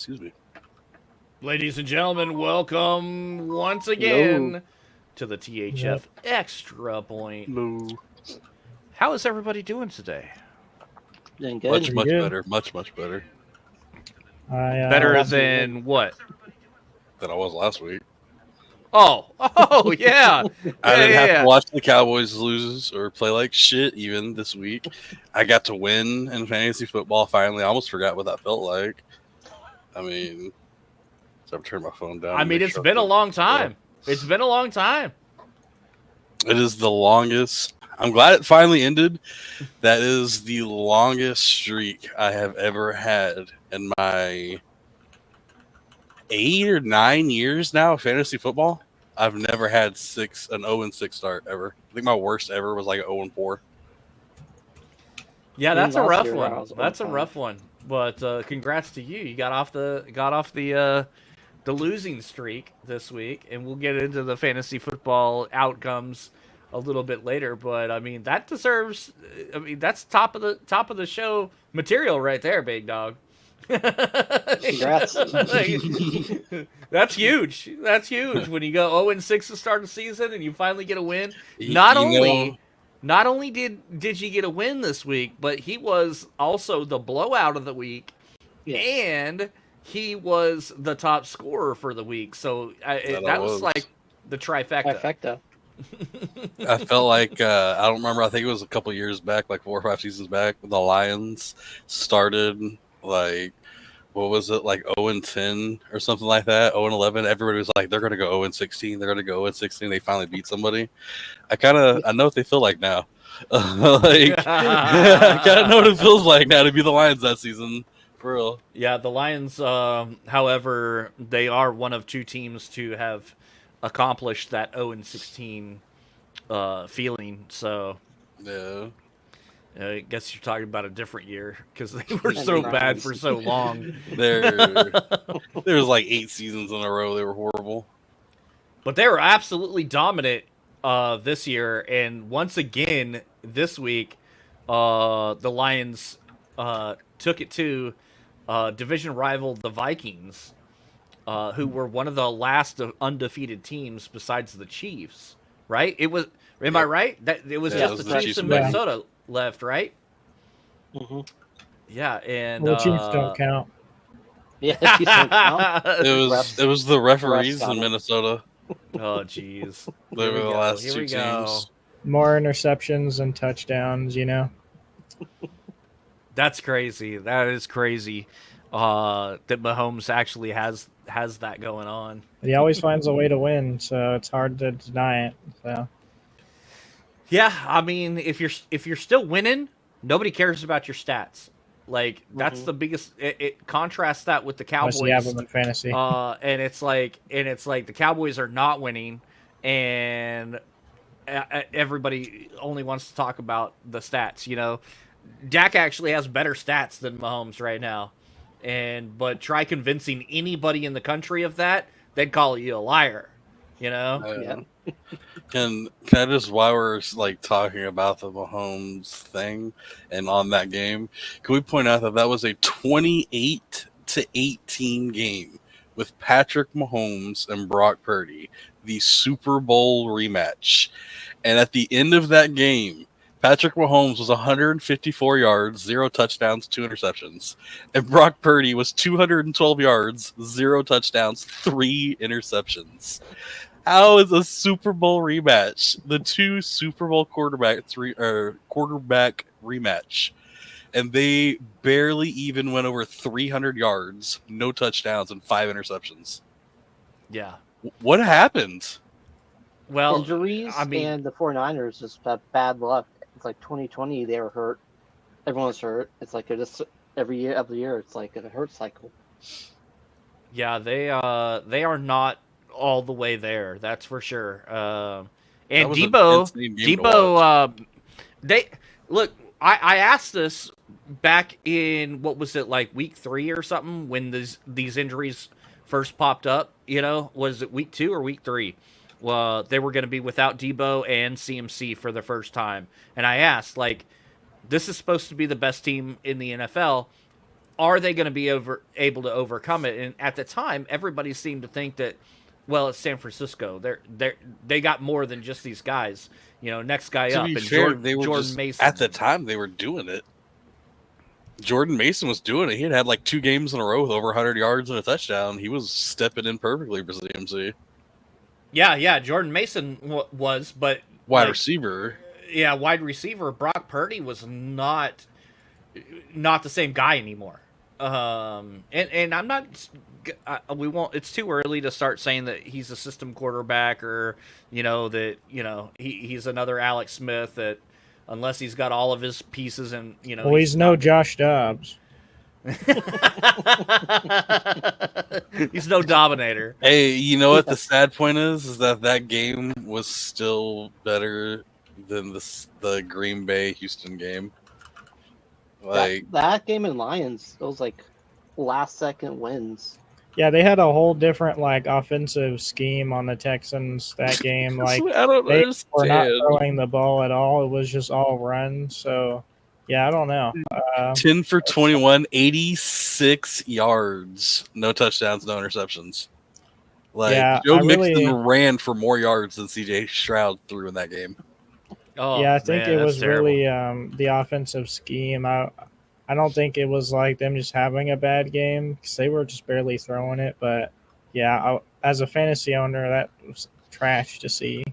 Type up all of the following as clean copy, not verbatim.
Excuse me. Ladies and gentlemen, welcome once again to the THF Extra Point. Hello. How is everybody doing today? Doing good. Much good. better. Much better Better than what? than I was last week. Oh, yeah. I didn't have yeah. to watch the Cowboys lose or play like shit even this week. I got to win in fantasy football finally. I almost forgot what that felt like. I mean, so I've turned my phone down. I mean, it's been a long time. It's been a long time. It is the longest. I'm glad it finally ended. That is the longest streak I have ever had in my 8 or 9 years now of fantasy football. I've never had an 0-6 start ever. I think my worst ever was like an 0-4. Yeah, that's a rough year I one. was That's a 0-5. rough one. But congrats to you. You got off the losing streak this week, and we'll get into the fantasy football outcomes a little bit later. But I mean, that deserves. I mean, that's top of the show material right there, big dog. Congrats. That's huge. That's huge when you go 0-6 to start the season and you finally get a win. You Not know- only did you get a win this week, but he was also the blowout of the week, and he was the top scorer for the week. So that was like the trifecta. I felt like I don't remember. I think it was a couple years back, like 4 or 5 seasons back. The Lions started like, what was it, like 0-10 or something like that, 0-11. Everybody was like, they're going to go 0-16. They're going to go 0-16. They finally beat somebody. I know what they feel like now. I kind of know what it feels like now to be the Lions that season. For real. Yeah, the Lions, however, they are one of 2 teams to have accomplished that 0-16 feeling. So, Yeah. I guess you're talking about a different year because they were so bad for so long. There was like 8 seasons in a row they were horrible. But they were absolutely dominant this year. And once again, this week, the Lions took it to division rival, the Vikings, who were one of the last undefeated teams besides the Chiefs, right? Am I right? That it was just the Chiefs and Minnesota left, right? Mm-hmm. Yeah, and Well, the Chiefs don't count. Yeah, the Chiefs don't count. It was the referees in Minnesota. Oh, jeez. They were the last Here 2 we go. teams. More interceptions than touchdowns, you know. That's crazy. That is crazy. That Mahomes actually has that going on. He always finds a way to win, so it's hard to deny it. So Yeah, I mean, if you're still winning, nobody cares about your stats. Like that's the biggest. It contrasts that with the Cowboys. unless you have them in fantasy. And it's like the Cowboys are not winning, and everybody only wants to talk about the stats. You know, Dak actually has better stats than Mahomes right now, but try convincing anybody in the country of that, they'd call you a liar. You know. Can I just, while we're like talking about the Mahomes thing and on that game, can we point out that was a 28-18 game with Patrick Mahomes and Brock Purdy, the Super Bowl rematch, and at the end of that game, Patrick Mahomes was 154 yards, 0 touchdowns, 2 interceptions, and Brock Purdy was 212 yards, 0 touchdowns, 3 interceptions. How is a Super Bowl rematch the 2 Super Bowl quarterback rematch, and they barely even went over 300 yards, no touchdowns, and 5 interceptions? Yeah. What happened? Well, injuries and the 49ers just had bad luck. It's like 2020, they were hurt. Everyone was hurt. It's like just every year, it's like a hurt cycle. Yeah, they are not all the way there. That's for sure. And Debo, they look. I asked this back in what was it, like week 3 or something, when these injuries first popped up. You know, was it week 2 or week 3? Well, they were going to be without Debo and CMC for the first time, and I asked, like, this is supposed to be the best team in the NFL. are they going to be able to overcome it? And at the time, everybody seemed to think that, well, it's San Francisco. They got more than just these guys. Next guy up. To be And fair, they were Jordan just, Mason. at the time, they were doing it. Jordan Mason was doing it. He had like 2 games in a row with over 100 yards and a touchdown. He was stepping in perfectly for CMC. Yeah. Jordan Mason was, but wide receiver. Yeah, wide receiver. Brock Purdy was not the same guy anymore. And I'm not. We won't. It's too early to start saying that he's a system quarterback or he's another Alex Smith that. Unless he's got all of his pieces and Well, he's no Josh Dobbs. He's no Dominator. Hey, you know what the sad point is that game was still better than the Green Bay Houston game. Like that game in Lions, those like last second wins. Yeah, they had a whole different offensive scheme on the Texans that game. Like I don't they understand. were not throwing the ball at all. It was just all run. So yeah, I don't know. 10 for 21, 86 yards, no touchdowns, no interceptions. Joe Mixon ran for more yards than CJ Stroud threw in that game. Oh, yeah, I think it was terrible. Really the offensive scheme. I don't think it was like them just having a bad game because they were just barely throwing it. But yeah, as a fantasy owner, that was trash to see.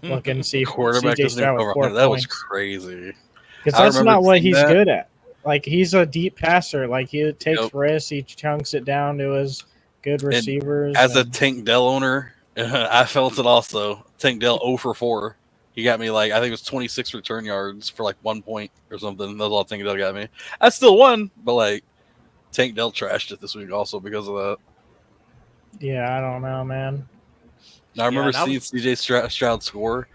Look and see quarterback CJ Stroud with 4 that points. Was crazy. Because that's not what he's good at. Like he's a deep passer. Like he takes risks, he chunks it down to his good receivers. And as a Tank Dell owner, I felt it also. Tank Dell 0 for 4. He got me I think it was 26 return yards for 1 point or something. That's all Tank Dell got me. I still won, but Tank Dell trashed it this week also because of that. Yeah, I don't know, man. Now, I remember seeing CJ Stroud score,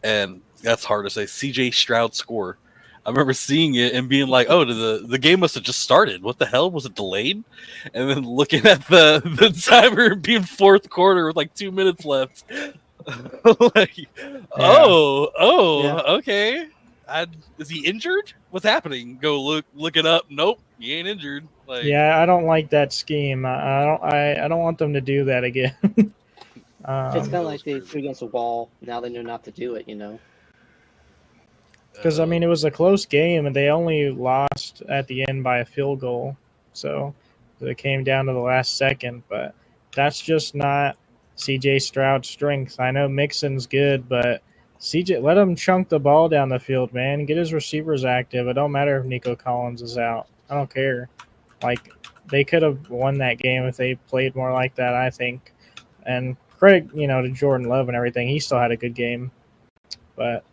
and that's hard to say. CJ Stroud score. I remember seeing it and being like, "Oh, the game must have just started. What the hell? Was it delayed?" And then looking at the timer being 4th quarter with 2 minutes left. Okay. Is he injured? What's happening? Go look it up. Nope, he ain't injured. Yeah, I don't like that scheme. I don't want them to do that again. It's kind of like they threw against a wall. Now they know not to do it. Because it was a close game, and they only lost at the end by a field goal. So it came down to the last second. But that's just not CJ Stroud's strength. I know Mixon's good, but CJ, let him chunk the ball down the field, man. Get his receivers active. It don't matter if Nico Collins is out. I don't care. They could have won that game if they played more like that, I think. And credit, to Jordan Love and everything. He still had a good game. But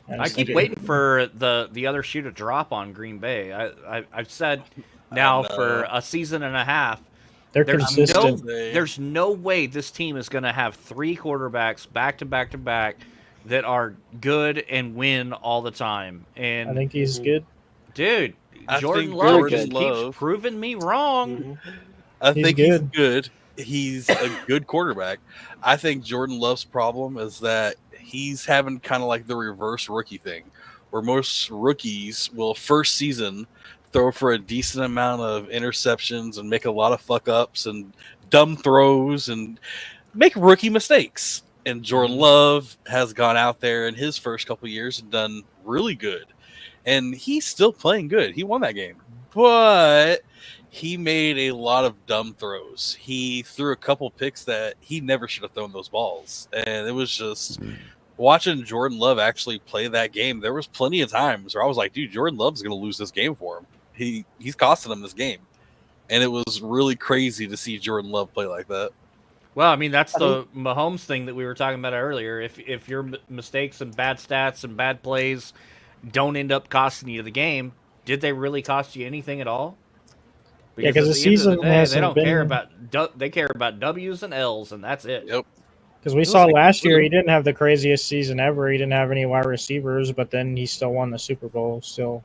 I keep waiting for the other shoe to drop on Green Bay. I've said now for a season and a half, They're consistent. There's no way this team is going to have 3 quarterbacks back to back to back that are good and win all the time. And I think he's good. Dude, Jordan Love just keeps proving me wrong. Mm-hmm. I think he's good. He's a good quarterback. I think Jordan Love's problem is that he's having kind of the reverse rookie thing, where most rookies will first season throw for a decent amount of interceptions and make a lot of fuck ups and dumb throws and make rookie mistakes. And Jordan Love has gone out there in his first couple of years and done really good. And he's still playing good. He won that game. But he made a lot of dumb throws. He threw a couple picks that he never should have thrown those balls. And it was just watching Jordan Love actually play that game. There was plenty of times where I was like, dude, Jordan Love's going to lose this game for him. He's costing him this game. And it was really crazy to see Jordan Love play like that. Well, that's the Mahomes thing that we were talking about earlier. If your mistakes and bad stats and bad plays don't end up costing you the game, did they really cost you anything at all? Because the season they don't care about they care about W's and L's, and that's it. Yep. Because we saw last year he didn't have the craziest season ever. He didn't have any wide receivers, but then he still won the Super Bowl. Still,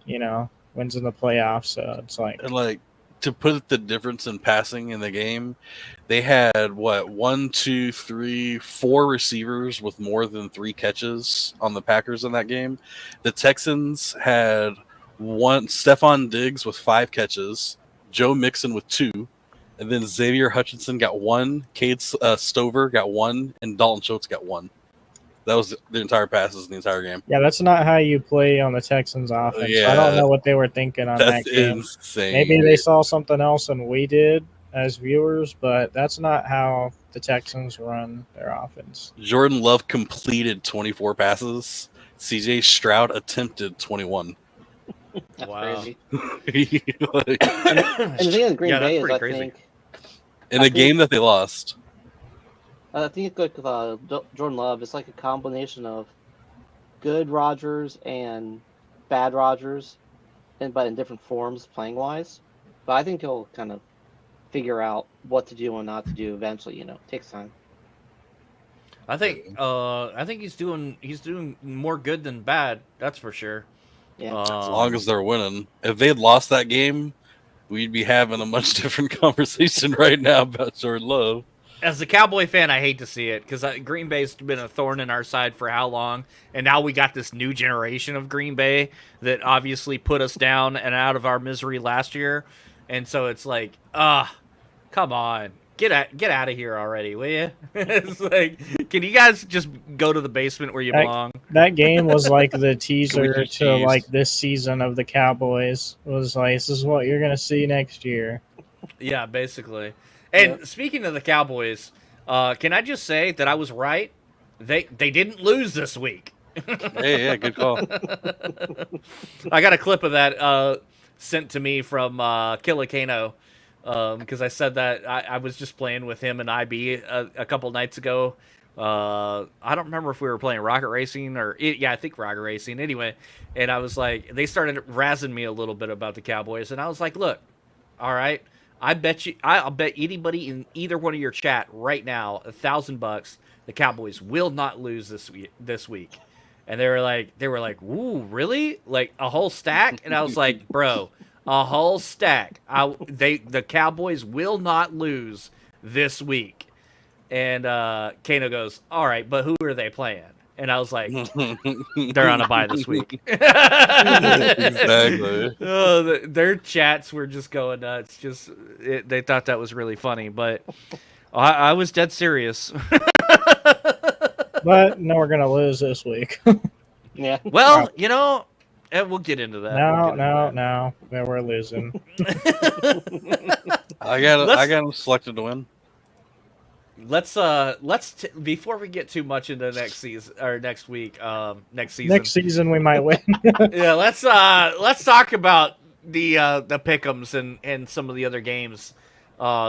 wins in the playoffs. So it's and to put the difference in passing in the game, they had 1, 2, 3, 4 receivers with more than 3 catches on the Packers in that game. The Texans had Stephon Diggs with 5 catches, Joe Mixon with 2, and then Xavier Hutchinson got 1, Cade Stover got 1, and Dalton Schultz got 1. That was the entire passes in the entire game. Yeah, that's not how you play on the Texans offense. Yeah, I don't know what they were thinking on that game. Insane. Maybe they saw something else than we did as viewers, but that's not how the Texans run their offense. Jordan Love completed 24 passes. CJ Stroud attempted 21. That's Wow. crazy. Like, And the thing with Green Bay is, I think, in a game that they lost. I think like Jordan Love, it's like a combination of good Rodgers and bad Rodgers, but in different forms playing wise. But I think he'll kind of figure out what to do and not to do eventually. It takes time. I think he's doing more good than bad. That's for sure. Yeah. As long as they're winning. If they had lost that game, we'd be having a much different conversation right now about Jordan Love. As a Cowboy fan, I hate to see it because Green Bay's been a thorn in our side for how long, and now we got this new generation of Green Bay that obviously put us down and out of our misery last year, and so it's like, come on, get out of here already, will you? It's like, can you guys just go to the basement where you belong? That game was like the teaser to like this season of the Cowboys. It was like, this is what you're gonna see next year. Yeah, basically. And speaking of the Cowboys, can I just say that I was right? They didn't lose this week. Hey, yeah, good call. I got a clip of that sent to me from Kilikano because I said that I was just playing with him and IB a couple nights ago. I don't remember if we were playing Rocket Racing I think Rocket Racing. Anyway, and I was like, they started razzing me a little bit about the Cowboys, and I was like, look, all right. I'll bet anybody in either one of your chat right now $1,000 the Cowboys will not lose this week. And they were like, ooh, really? Like a whole stack? And I was like, bro, a whole stack. The Cowboys will not lose this week. And Kano goes, all right, but who are they playing? And I was like, they're on a bye this week. Exactly. Their chats were just going nuts. They thought that was really funny, but I was dead serious. But no, we're gonna lose this week. Yeah. Well, we'll get into that. No, we're losing. I got them selected to win. Let's before we get too much into next season or next week, next season. Next season we might win. Yeah, let's talk about the pick'ems and some of the other games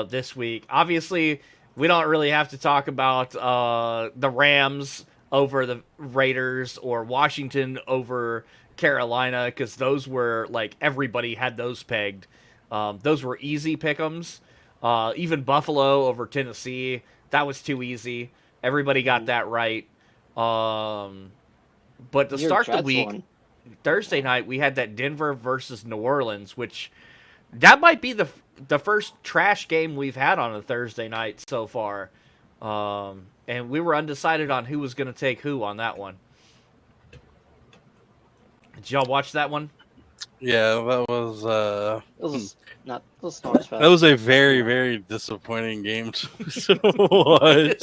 this week. Obviously, we don't really have to talk about the Rams over the Raiders or Washington over Carolina because those were like everybody had those pegged. Those were easy pick'ems. Even Buffalo over Tennessee, that was too easy. Everybody got that right. But to start the week, Thursday night, we had that Denver versus New Orleans, which that might be the first trash game we've had on a Thursday night so far. And we were undecided on who was going to take who on that one. Did y'all watch that one? Yeah, that was not much that was a very, very disappointing game to watch.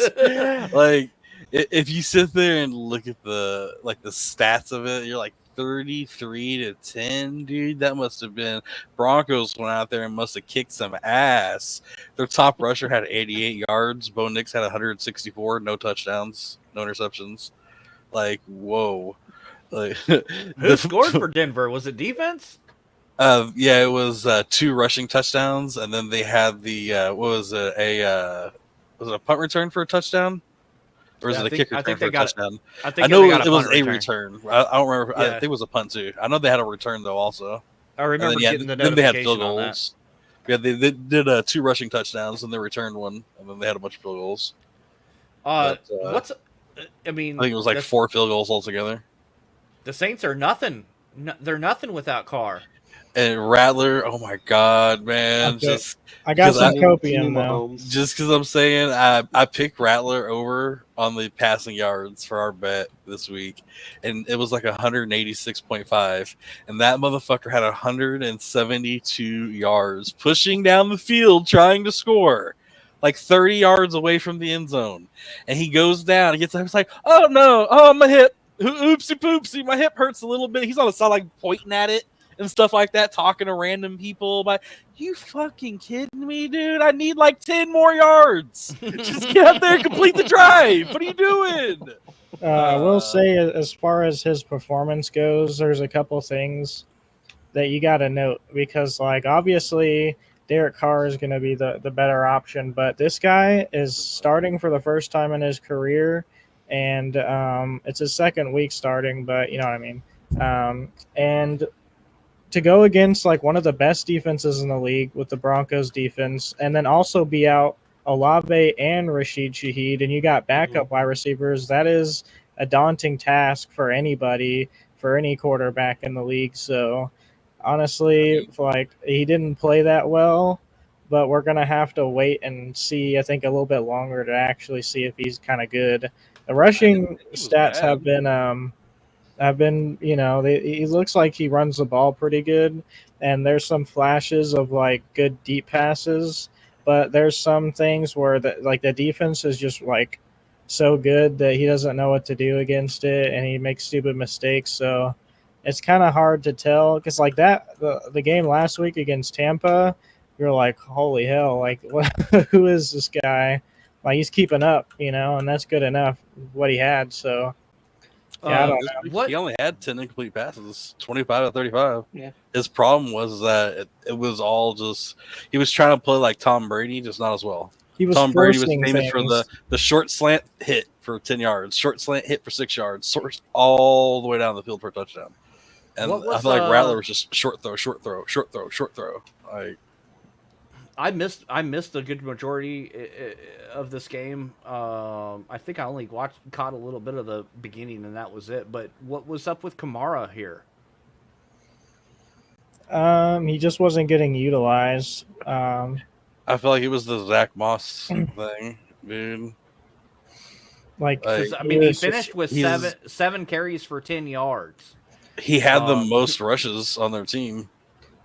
Like, if you sit there and look at the stats of it, you're like 33-10, dude. That must have been Broncos went out there and must have kicked some ass. Their top rusher had 88 yards. Bo Nix had 164, no touchdowns, no interceptions. Like, whoa. Like, who scored for Denver? Was it defense? Yeah, it was 2 rushing touchdowns, and then they had the was it a punt return for a touchdown, or was it a kick return for a touchdown? I know it was a return. I don't remember. Yeah. I think it was a punt too. I know they had a return though also. I remember getting the notification then they had field on goals. Yeah, they did 2 rushing touchdowns and they returned 1, and then they had a bunch of field goals. I think it was like 4 field goals altogether. The Saints are nothing. They're nothing without Carr. And Rattler, oh my god, man! Okay. Just I got because some Team copium though. Mahomes. just because I'm saying I picked Rattler over on the passing yards for our bet this week, and it was like 186.5, and that motherfucker had 172 yards pushing down the field trying to score, like 30 yards away from the end zone, and he goes down. He gets up, he's like, "Oh no, oh my hip, oopsie poopsie, my hip hurts a little bit." He's on the side like pointing at it and stuff like that, talking to random people. But you fucking kidding me, dude? I need like 10 more yards. Just get out there and complete the drive. What are you doing? I will say, as far as his performance goes, there's a couple things that you got to note because, like, obviously, Derek Carr is going to be the better option, but this guy is starting for the first time in his career, and it's his second week starting, but you know what I mean. And to go against like one of the best defenses in the league with the Broncos defense, and then also be out Olave and Rashid Shaheed, and you got backup wide receivers, that is a daunting task for anybody, for any quarterback in the league. So honestly, like, he didn't play that well, but we're gonna have to wait and see, I think, a little bit longer to actually see if he's kind of good. The rushing stats have been, you know, he looks like he runs the ball pretty good, and there's some flashes of like good deep passes, but there's some things where the defense is just like so good that he doesn't know what to do against it, and he makes stupid mistakes. So it's kind of hard to tell because like that the game last week against Tampa, you're like, holy hell, like what, who is this guy? Like, he's keeping up, you know, and that's good enough what he had. So. Yeah, I don't know. He only had 10 incomplete passes, 25 out of 35. Yeah. His problem was that it was all just, he was trying to play like Tom Brady, just not as well. He was Tom Brady was forcing famous for things. the short slant hit for 10 yards, short slant hit for 6 yards, all the way down the field for a touchdown. And I feel like Rattler was just short throw, short throw, short throw, short throw. Like, I missed a good majority of this game. I think I only caught a little bit of the beginning, and that was it. But what was up with Kamara here? He just wasn't getting utilized. I feel like it was the Zach Moss thing, dude. Like I mean, he finished with seven carries for 10 yards. He had the most rushes on their team.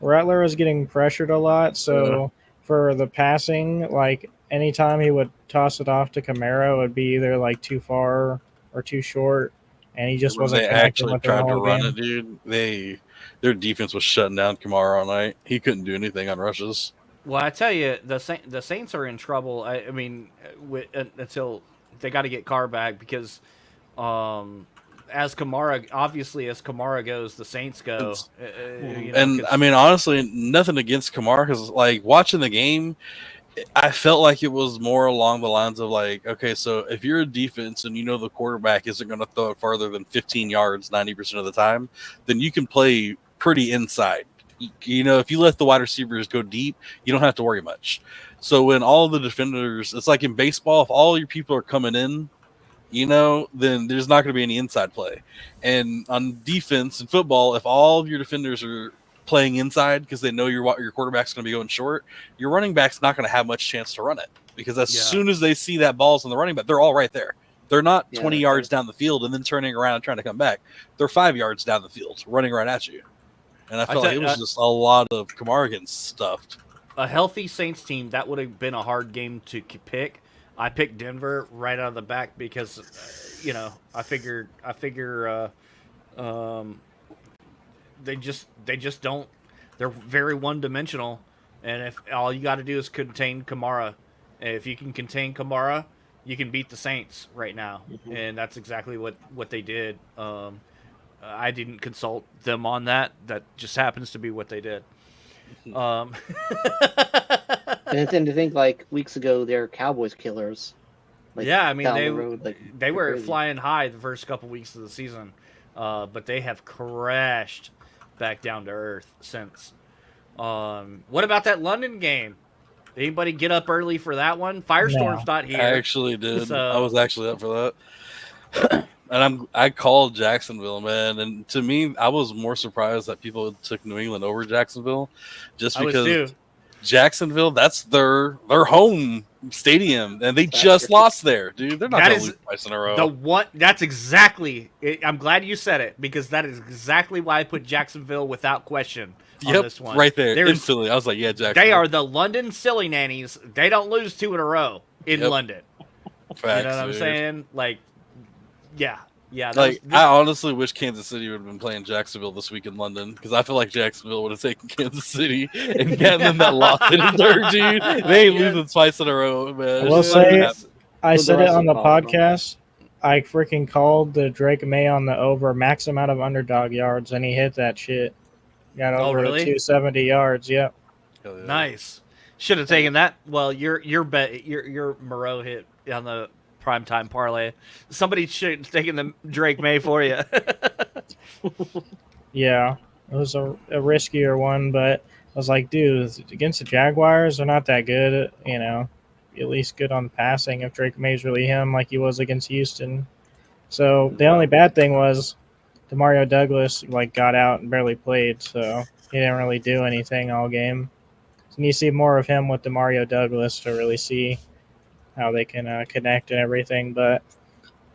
Rattler was getting pressured a lot, so for the passing, like anytime he would toss it off to Camaro, it would be either like too far or too short, and he just wasn't connecting with tried the to whole run game. it, dude. Their defense was shutting down Kamara all night. He couldn't do anything on rushes. Well, I tell you, the Saints are in trouble. I mean, until they got to get Carr back because, as Kamara goes, the Saints go. I mean, honestly, nothing against Kamara because, like, watching the game, I felt like it was more along the lines of like, okay, so if you're a defense and you know the quarterback isn't going to throw it farther than 15 yards 90% of the time, then you can play pretty inside. You know, if you let the wide receivers go deep, you don't have to worry much. So when all the defenders, it's like in baseball, if all your people are coming in, you know, then there's not going to be any inside play. And on defense in football, if all of your defenders are playing inside because they know your quarterback's going to be going short, your running back's not going to have much chance to run it because as soon as they see that ball's on the running back, they're all right there. They're not 20 yards down the field and then turning around and trying to come back. They're 5 yards down the field running right at you. And I felt like it was just a lot of Kamara getting stuffed. A healthy Saints team, that would have been a hard game to pick. I picked Denver right out of the back because, I figure they just don't. They're very one-dimensional, and if all you got to do is contain Kamara, and if you can contain Kamara, you can beat the Saints right now, and that's exactly what they did. I didn't consult them on that. That just happens to be what they did. And then to think, like, weeks ago, they're Cowboys killers. Like, yeah, I mean, they were flying high the first couple weeks of the season, but they have crashed back down to earth since. What about that London game? Anybody get up early for that one? Firestorm's not here. I actually did. I was actually up for that. And I called Jacksonville, man, and to me, I was more surprised that people took New England over Jacksonville, just I was because too. Jacksonville, that's their home stadium, and they just lost there, dude. They're not going to lose twice in a row. That's exactly. I'm glad you said it, because that is exactly why I put Jacksonville without question on this one. Right there, instantly. I was like, yeah, Jacksonville. They are the London silly nannies. They don't lose 2 in a row in London. Facts, you know what I'm saying? Like, yeah. I honestly wish Kansas City would have been playing Jacksonville this week in London, because I feel like Jacksonville would have taken Kansas City and gotten them that loss in the third, dude. They ain't losing twice in a row, man. I will say, I said it on the podcast. I freaking called the Drake May on the over max amount of underdog yards, and he hit that shit. Got over 270 yards. Yep. Yeah. Nice. Should have taken that. Well, your Moreau hit on the primetime parlay. Somebody should have taken the Drake May for you. Yeah, it was a riskier one, but I was like, dude, against the Jaguars, they're not that good. You know, at least good on passing if Drake May's really him like he was against Houston. So the only bad thing was Demario Douglas got out and barely played, so he didn't really do anything all game. So you need to see more of him with Demario Douglas to really see how they can connect and everything. But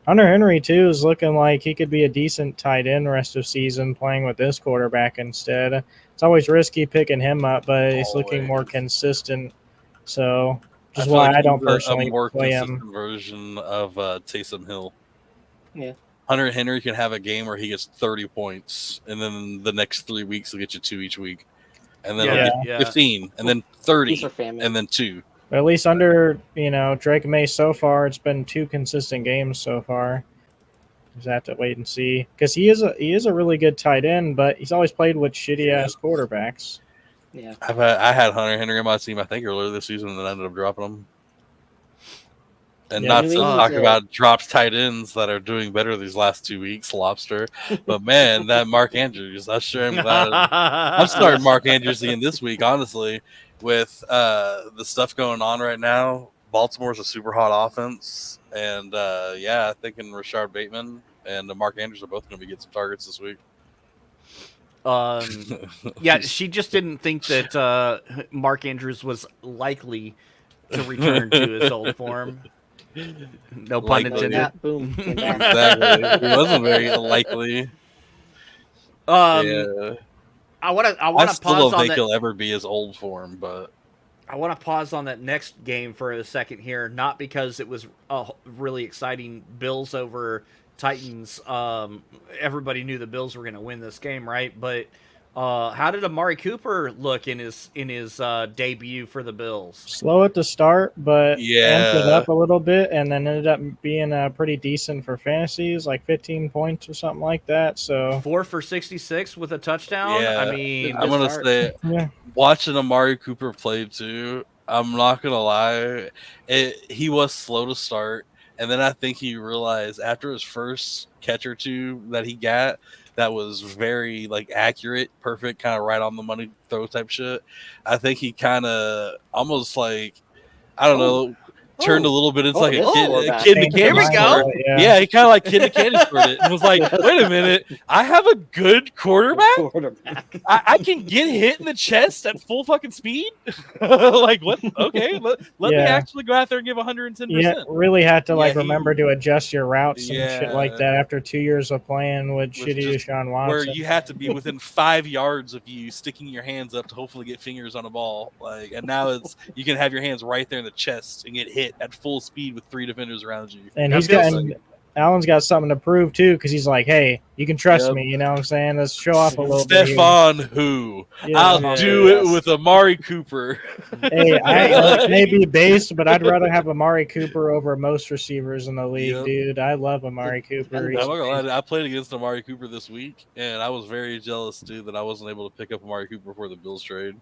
Hunter Henry, too, is looking like he could be a decent tight end rest of season playing with this quarterback instead. It's always risky picking him up, but he's looking more consistent. So just why I don't personally play him. Version of Taysom Hill. Yeah. Hunter Henry can have a game where he gets 30 points, and then the next 3 weeks he'll get you 2 each week. And then he'll get 15, and then 30, and then 2. But at least under, Drake May so far, it's been 2 consistent games so far. Just have to wait and see. Because he is a really good tight end, but he's always played with shitty-ass quarterbacks. Yeah. I had Hunter Henry on my team, I think, earlier this season, and then I ended up dropping him. And not to talk about dropped tight ends that are doing better these last 2 weeks, Lobster. But, man, that Mark Andrews, I'm sure I'm glad. I'm starting Mark Andrews again this week, honestly. With the stuff going on right now, Baltimore's a super hot offense. And, I'm thinking Rashard Bateman and Mark Andrews are both going to be getting some targets this week. She just didn't think that Mark Andrews was likely to return to his old form. No pun intended. Boom. Exactly. It wasn't very likely. I want to pause on that. I still don't think he'll ever be his old form, but I want to pause on that next game for a second here, not because it was a really exciting Bills over Titans. Everybody knew the Bills were going to win this game, right? But how did Amari Cooper look in his debut for the Bills? Slow at the start, but amped it up a little bit, and then ended up being pretty decent for fantasies, like 15 points or something like that. So 4 for 66 with a touchdown. Yeah, I mean, I'm gonna say, watching Amari Cooper play too, I'm not gonna lie, he was slow to start, and then I think he realized after his first catch or two that he got. That was very accurate, perfect, kind of right on the money throw type shit. I think he kind of almost I don't know, turned a little bit into a kid in the candy store. Yeah, he kind of like kid in the candy store it and was like, wait a minute, I have a good quarterback. I can get hit in the chest at full fucking speed. What? Okay, let me actually go out there and give 110%. Yeah, really had to remember to adjust your routes and shit like that after 2 years of playing with shitty Deshaun Watson. Where you have to be within 5 yards of you sticking your hands up to hopefully get fingers on a ball. And now you can have your hands right there in the chest and get hit at full speed with 3 defenders around you. And Allen's got something to prove too, because he's like, hey, you can trust me, you know what I'm saying? Let's show off a little bit. Stephon who? I'll do it with Amari Cooper. Hey, I may be based, but I'd rather have Amari Cooper over most receivers in the league, dude. I love Amari Cooper. I'm not gonna lie, I played against Amari Cooper this week, and I was very jealous, dude, that I wasn't able to pick up Amari Cooper before the Bills trade.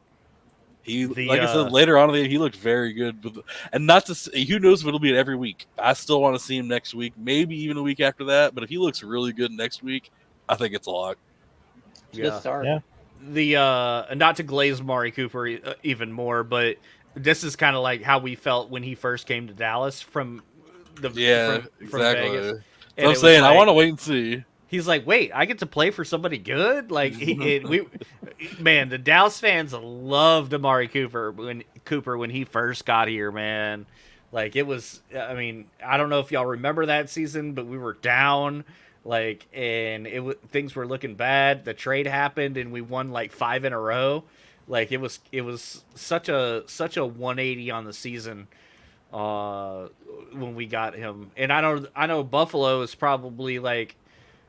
I said, later on in the game, he looked very good. And not to say, who knows if it'll be every week. I still want to see him next week, maybe even the week after that. But if he looks really good next week, I think it's a lock. Good start. Yeah. Not to glaze Amari Cooper even more, but this is kind of like how we felt when he first came to Dallas from exactly. Vegas. So I'm saying, I want to wait and see. He's like, wait, I get to play for somebody good? Like, man, the Dallas fans loved Amari Cooper when he first got here, man. Like, it was, I mean, I don't know if y'all remember that season, but we were down, like, and things were looking bad. The trade happened, and we won like 5 in a row. Like, it was such a 180 on the season when we got him. And I know Buffalo is probably like,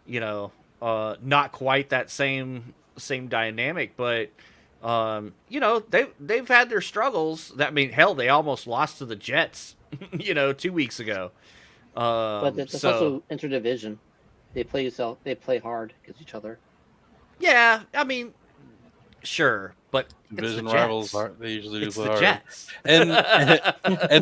not quite that same dynamic, but they've had their struggles. Hell, they almost lost to the Jets, 2 weeks ago. But it's also interdivision. They play hard against each other. Yeah, I mean, sure, but division rivals they usually do play hard. Jets. And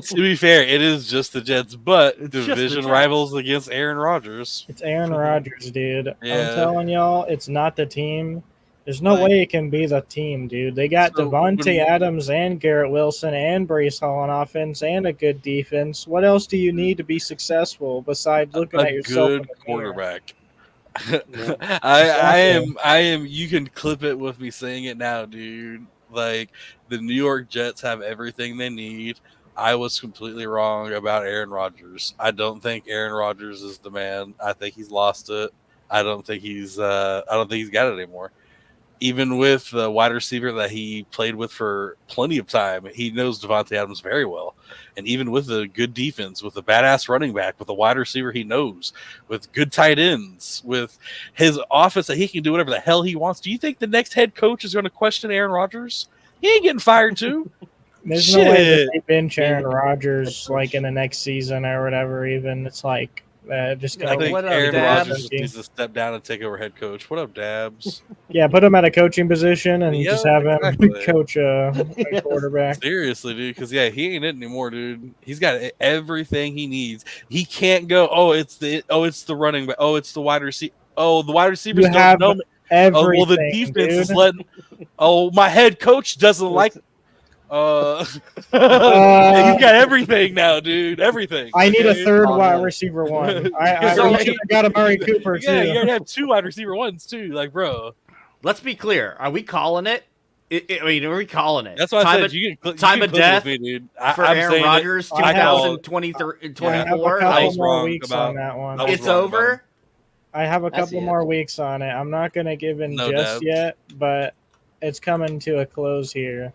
to be fair, it is just the Jets, but it's division rivals against Aaron Rodgers. It's Aaron Rodgers, dude. Yeah. I'm telling y'all, it's not the team. There's no way it can be the team, dude. They got Devontae Adams and Garrett Wilson and Breece Hall on offense and a good defense. What else do you need to be successful besides looking at yourself? A good quarterback. I am. You can clip it with me saying it now, dude. Like, the New York Jets have everything they need. I was completely wrong about Aaron Rodgers. I don't think Aaron Rodgers is the man. I think he's lost it. I don't think he's got it anymore. Even with the wide receiver that he played with for plenty of time, he knows Devontae Adams very well. And even with a good defense, with a badass running back, with a wide receiver he knows, with good tight ends, with his offense that he can do whatever the hell he wants, do you think the next head coach is going to question Aaron Rodgers? He ain't getting fired too. There's no way that they bench Aaron Rodgers like in the next season or whatever. Even it's like just. I think Aaron Rodgers just needs to step down and take over head coach. What up, Dabs? Yeah, put him at a coaching position and just have him coach a quarterback. Seriously, dude, because he ain't it anymore, dude. He's got everything he needs. He can't go. It's the running back. It's the wide receiver. The wide receivers don't know. Well, the defense is letting. My head coach doesn't like. He's got everything now, dude. Everything. I need a third wide receiver one. I got Amari Cooper too. Yeah, you gotta have 2 wide receiver ones too. Like, bro. Let's be clear. Are we calling it? Are we calling it? That's what I said. You can time of death me, dude. for Aaron Rodgers, 2024. I was wrong weeks on that one. It's over. I have a couple more weeks on it. I'm not gonna give in yet, but it's coming to a close here.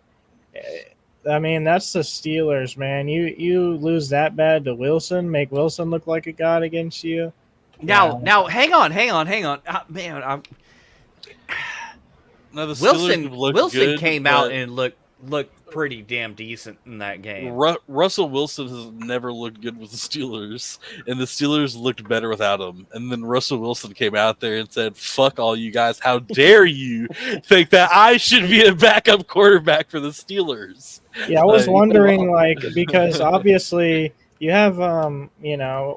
I mean, that's the Steelers, man. You lose that bad to Wilson, make Wilson look like a god against you. Now, hang on, man. Wilson came out and looked pretty damn decent in that game. Russell Wilson has never looked good with the Steelers, and the Steelers looked better without him. And then Russell Wilson came out there and said, "Fuck all you guys! How dare you think that I should be a backup quarterback for the Steelers?" Yeah, I was wondering, because obviously you have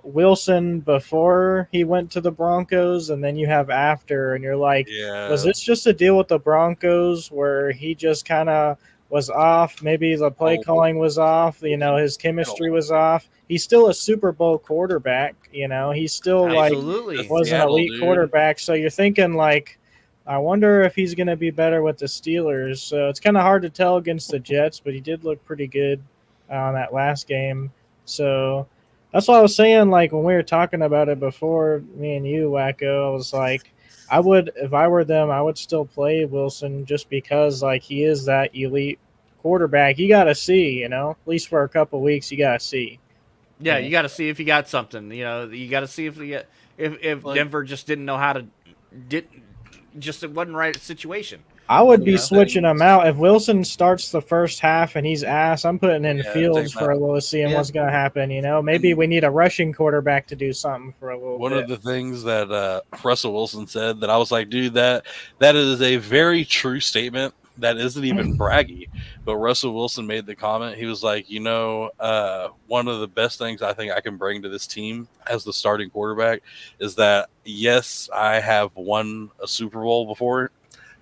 Wilson before he went to the Broncos, and then you have after, and you're like, was this just a deal with the Broncos where he just kind of was off? Maybe the play calling was off. His chemistry was off. He's still a Super Bowl quarterback. He's still was an elite quarterback. So you're thinking I wonder if he's going to be better with the Steelers. So it's kind of hard to tell against the Jets, but he did look pretty good on that last game. So that's what I was saying. When we were talking about it before, me and you, Wakko, I was like, if I were them, I would still play Wilson just because he is that elite quarterback. You got to see, at least for a couple of weeks, you got to see. Yeah, you got to see if you got something. You got to see if Denver just didn't know how to it wasn't the right situation. I would be switching him out. If Wilson starts the first half and he's ass, I'm putting in Fields for a little, seeing what's going to happen. Maybe we need a rushing quarterback to do something for a little bit. One of the things that Russell Wilson said that I was like, dude, that is a very true statement. That isn't even braggy. But Russell Wilson made the comment. He was like, one of the best things I think I can bring to this team as the starting quarterback is that, yes, I have won a Super Bowl before,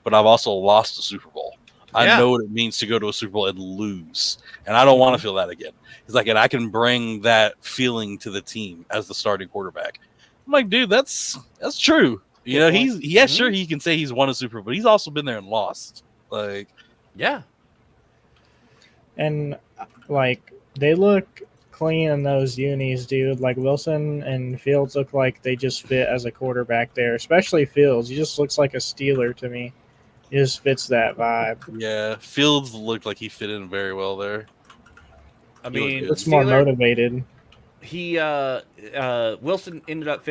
but I've also lost a Super Bowl. I know what it means to go to a Super Bowl and lose, and I don't want to feel that again. He's like, and I can bring that feeling to the team as the starting quarterback. I'm like, dude, that's true. You know, sure he can say he's won a Super Bowl, but he's also been there and lost. Like, yeah. And like they look clean in those unis, dude. Like Wilson and Fields look like they just fit as a quarterback there, especially Fields. He just looks like a Steeler to me. He just fits that vibe. Yeah, Fields looked like he fit in very well there. I mean, looks more motivated. He Wilson ended up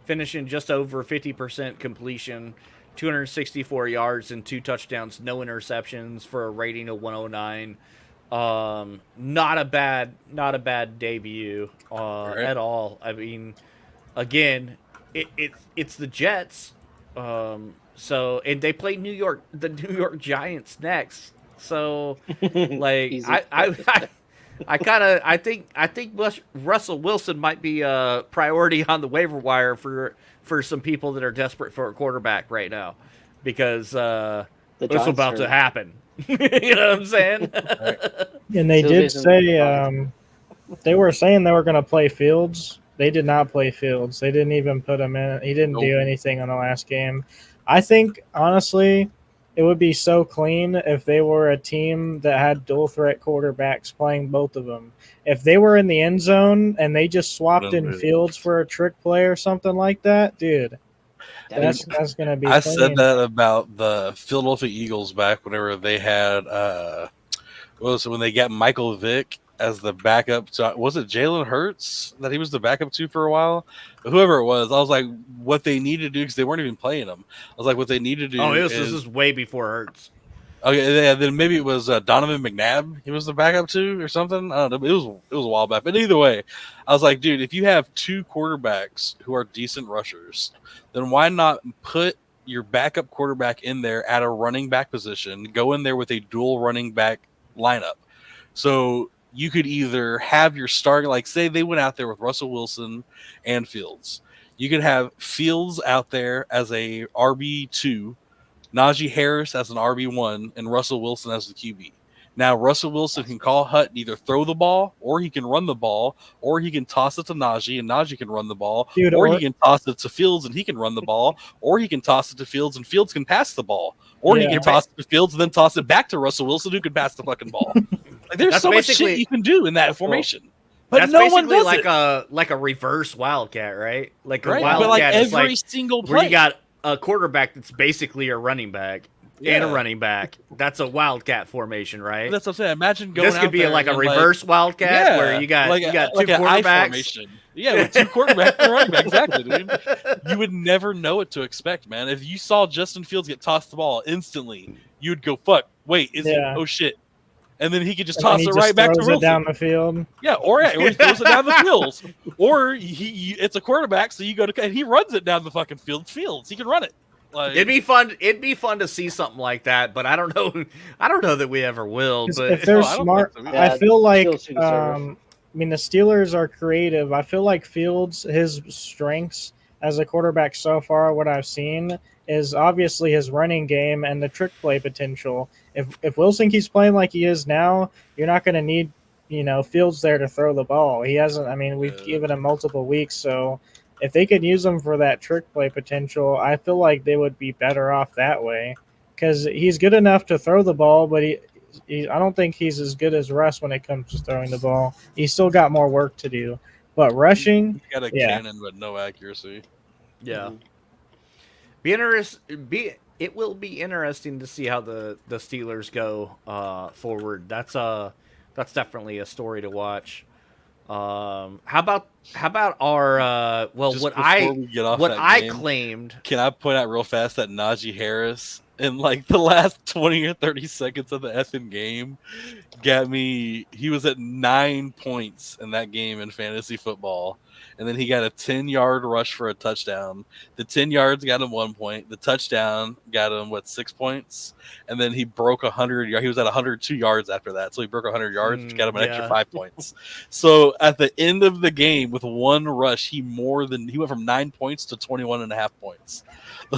finishing just over 50% completion, 264 yards and 2 touchdowns, no interceptions for a rating of 109. Not a bad debut at all. I mean, again, it's the Jets. So and they play the New York Giants next. So like I think Russell Wilson might be a priority on the waiver wire for some people that are desperate for a quarterback right now, because it's about to happen. You know what I'm saying? And they did say they were saying they were going to play Fields. They did not play Fields. They didn't even put him in. He didn't do anything on the last game. I think, honestly, it would be so clean if they were a team that had dual threat quarterbacks playing both of them. If they were in the end zone and they just swapped in Fields for a trick play or something like that, dude, that's going to be I clean. said that about the Philadelphia Eagles back whenever they had when they got Michael Vick as the backup to, was it Jalen Hurts that he was the backup to for a while? Whoever it was, I was like, what they need to do, because they weren't even playing him. I was like, what they need to do. This is way before Hurts. Okay, yeah, then maybe it was Donovan McNabb. He was the backup to or something. I don't know. It was a while back, but either way, I was like, dude, if you have 2 quarterbacks who are decent rushers, then why not put your backup quarterback in there at a running back position? Go in there with a dual running back lineup, so you could either have your starting, like say they went out there with Russell Wilson and Fields. You could have Fields out there as a RB2, Najee Harris as an RB1, and Russell Wilson as the QB. Now, Russell Wilson can call Hut and either throw the ball, or he can run the ball, or he can toss it to Najee, and Najee can run the ball, or he can toss it to Fields, and he can run the ball, or he can toss it to Fields, and Fields can pass the ball, or he can toss it to Fields, and then toss it back to Russell Wilson, who can pass the fucking ball. Like, there's so much shit you can do in that formation. But that's no one does like a reverse wildcat, right? Like a wildcat, but like every single play, where you got a quarterback that's basically a running back. And a running back. That's a wildcat formation, right? That's what I'm saying. Imagine going. This could be like a reverse wildcat where you got 2 quarterbacks. Yeah, with 2 quarterbacks and running back. Exactly, dude. You would never know what to expect, man. If you saw Justin Fields get tossed the ball instantly, you would go, "Fuck! Wait, he? Oh shit!" And then he could just toss it right back to Wilson. Down the field. Yeah, or he throws it down the field, or it's a quarterback, so you go to and he runs it down the fucking field. Fields, he can run it. Like, it'd be fun to see something like that, but I don't know that we ever will. But if they're smart, I feel like the Steelers are creative. I feel like Fields, his strengths as a quarterback so far, what I've seen is obviously his running game and the trick play potential. If Wilson keeps playing like he is now, you're not going to need Fields there to throw the ball. He hasn't. I mean, we've given him multiple weeks, so. If they could use him for that trick play potential, I feel like they would be better off that way, because he's good enough to throw the ball, but I don't think he's as good as Russ when it comes to throwing the ball. He's still got more work to do. But rushing, he's got a cannon but no accuracy. Yeah. It will be interesting to see how the Steelers go forward. That's definitely a story to watch. How about our what I claimed? Can I point out real fast that Najee Harris in like the last 20 or 30 seconds of the effing game got me? He was at 9 points in that game in fantasy football. And then he got a 10-yard rush for a touchdown. The 10 yards got him 1 point. The touchdown got him, 6 points? And then he broke 100 yards. He was at 102 yards after that. So he broke 100 yards, which got him an extra 5 points. So at the end of the game, with one rush, he went from 9 points to 21.5 points.